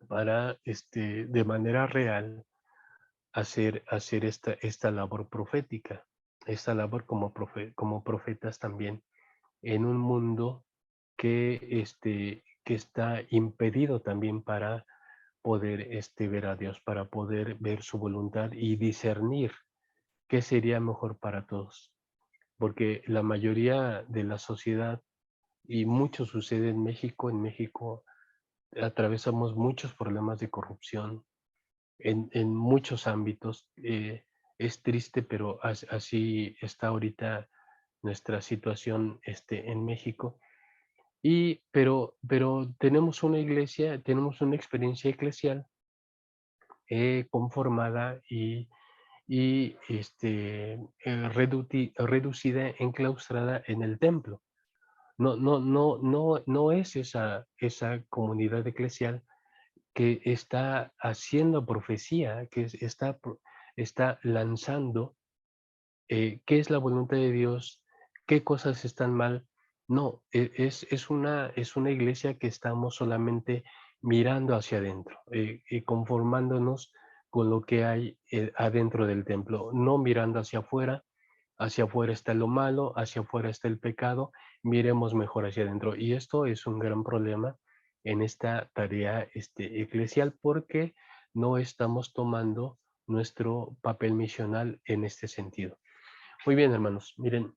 para de manera real hacer esta labor profética, esta labor como profetas también en un mundo que está impedido también para poder ver a Dios, para poder ver su voluntad y discernir qué sería mejor para todos. Porque la mayoría de la sociedad, y mucho sucede en México atravesamos muchos problemas de corrupción en muchos ámbitos. Es triste, pero así está ahorita nuestra situación en México. Pero tenemos una iglesia, tenemos una experiencia eclesial conformada y reducida, enclaustrada en el templo. No es esa comunidad eclesial que está haciendo profecía, que está lanzando qué es la voluntad de Dios, qué cosas están mal. No, es una iglesia que estamos solamente mirando hacia adentro y conformándonos con lo que hay adentro del templo, no mirando hacia afuera. Hacia afuera está lo malo, hacia afuera está el pecado, miremos mejor hacia adentro. Y esto es un gran problema en esta tarea eclesial, porque no estamos tomando nuestro papel misional en este sentido. Muy bien, hermanos. Miren,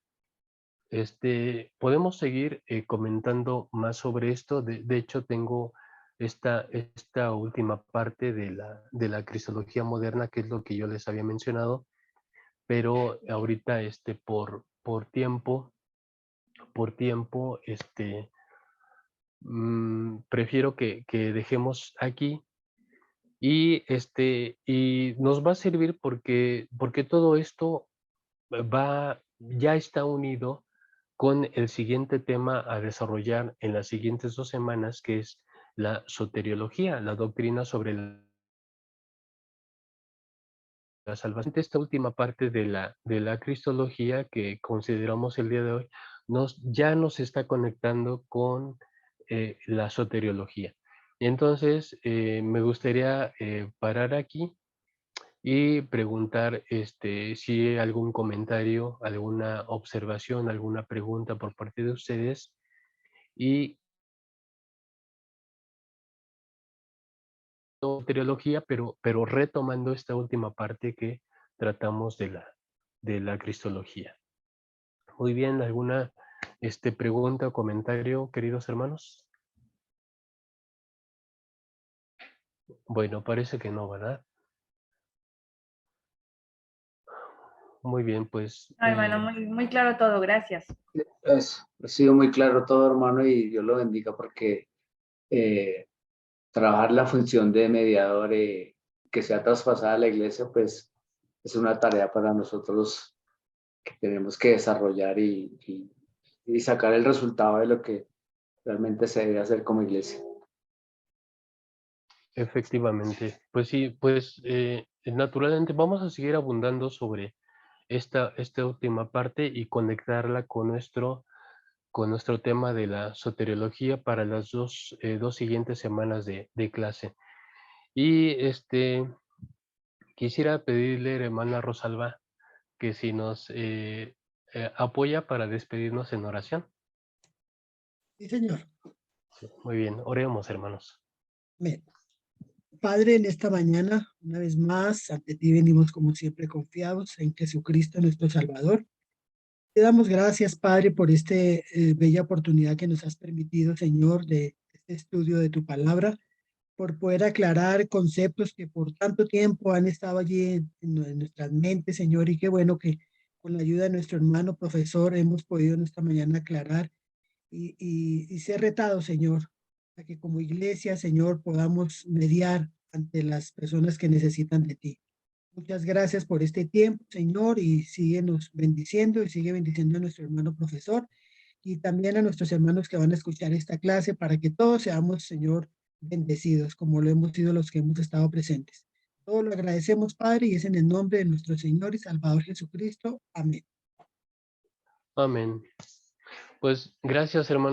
Podemos seguir comentando más sobre esto. De hecho, tengo esta última parte de la cristología moderna, que es lo que yo les había mencionado, pero ahorita por tiempo, prefiero que dejemos aquí y nos va a servir porque todo esto ya está unido con el siguiente tema a desarrollar en las siguientes 2 semanas, que es la soteriología, la doctrina sobre la salvación. Esta última parte de la cristología que consideramos el día de hoy, ya nos está conectando con la soteriología. Entonces, me gustaría parar aquí y preguntar si hay algún comentario, alguna observación, alguna pregunta por parte de ustedes y soteriología, pero retomando esta última parte que tratamos de la cristología. Muy bien, ¿alguna pregunta o comentario, queridos hermanos? Bueno, parece que no, ¿verdad? Muy bien, pues Ay, bueno, muy claro todo, gracias. Eso, ha sido muy claro todo, hermano, y Dios lo bendiga porque eh, trabajar la función de mediador que sea traspasada a la iglesia, pues es una tarea para nosotros que tenemos que desarrollar y sacar el resultado de lo que realmente se debe hacer como iglesia. efectivamente. Pues sí, pues naturalmente vamos a seguir abundando sobre esta última parte y conectarla con nuestro tema de la soteriología para las dos siguientes semanas de clase. Y quisiera pedirle, hermana Rosalba, que si nos apoya para despedirnos en oración. Sí, Señor. Muy bien, oremos, hermanos. Amén. Padre, en esta mañana, una vez más, ante ti venimos como siempre confiados en Jesucristo, nuestro Salvador. Te damos gracias, Padre, por esta bella oportunidad que nos has permitido, Señor, de este estudio de tu palabra, por poder aclarar conceptos que por tanto tiempo han estado allí en nuestras mentes, Señor, y qué bueno que con la ayuda de nuestro hermano profesor hemos podido en esta mañana aclarar y ser retados, Señor, a que como iglesia, Señor, podamos mediar ante las personas que necesitan de ti. Muchas gracias por este tiempo, Señor, y síguenos bendiciendo y sigue bendiciendo a nuestro hermano profesor y también a nuestros hermanos que van a escuchar esta clase para que todos seamos, Señor, bendecidos como lo hemos sido los que hemos estado presentes. Todo lo agradecemos, Padre, y es en el nombre de nuestro Señor y Salvador Jesucristo. Amén. Amén. Pues gracias, hermanos.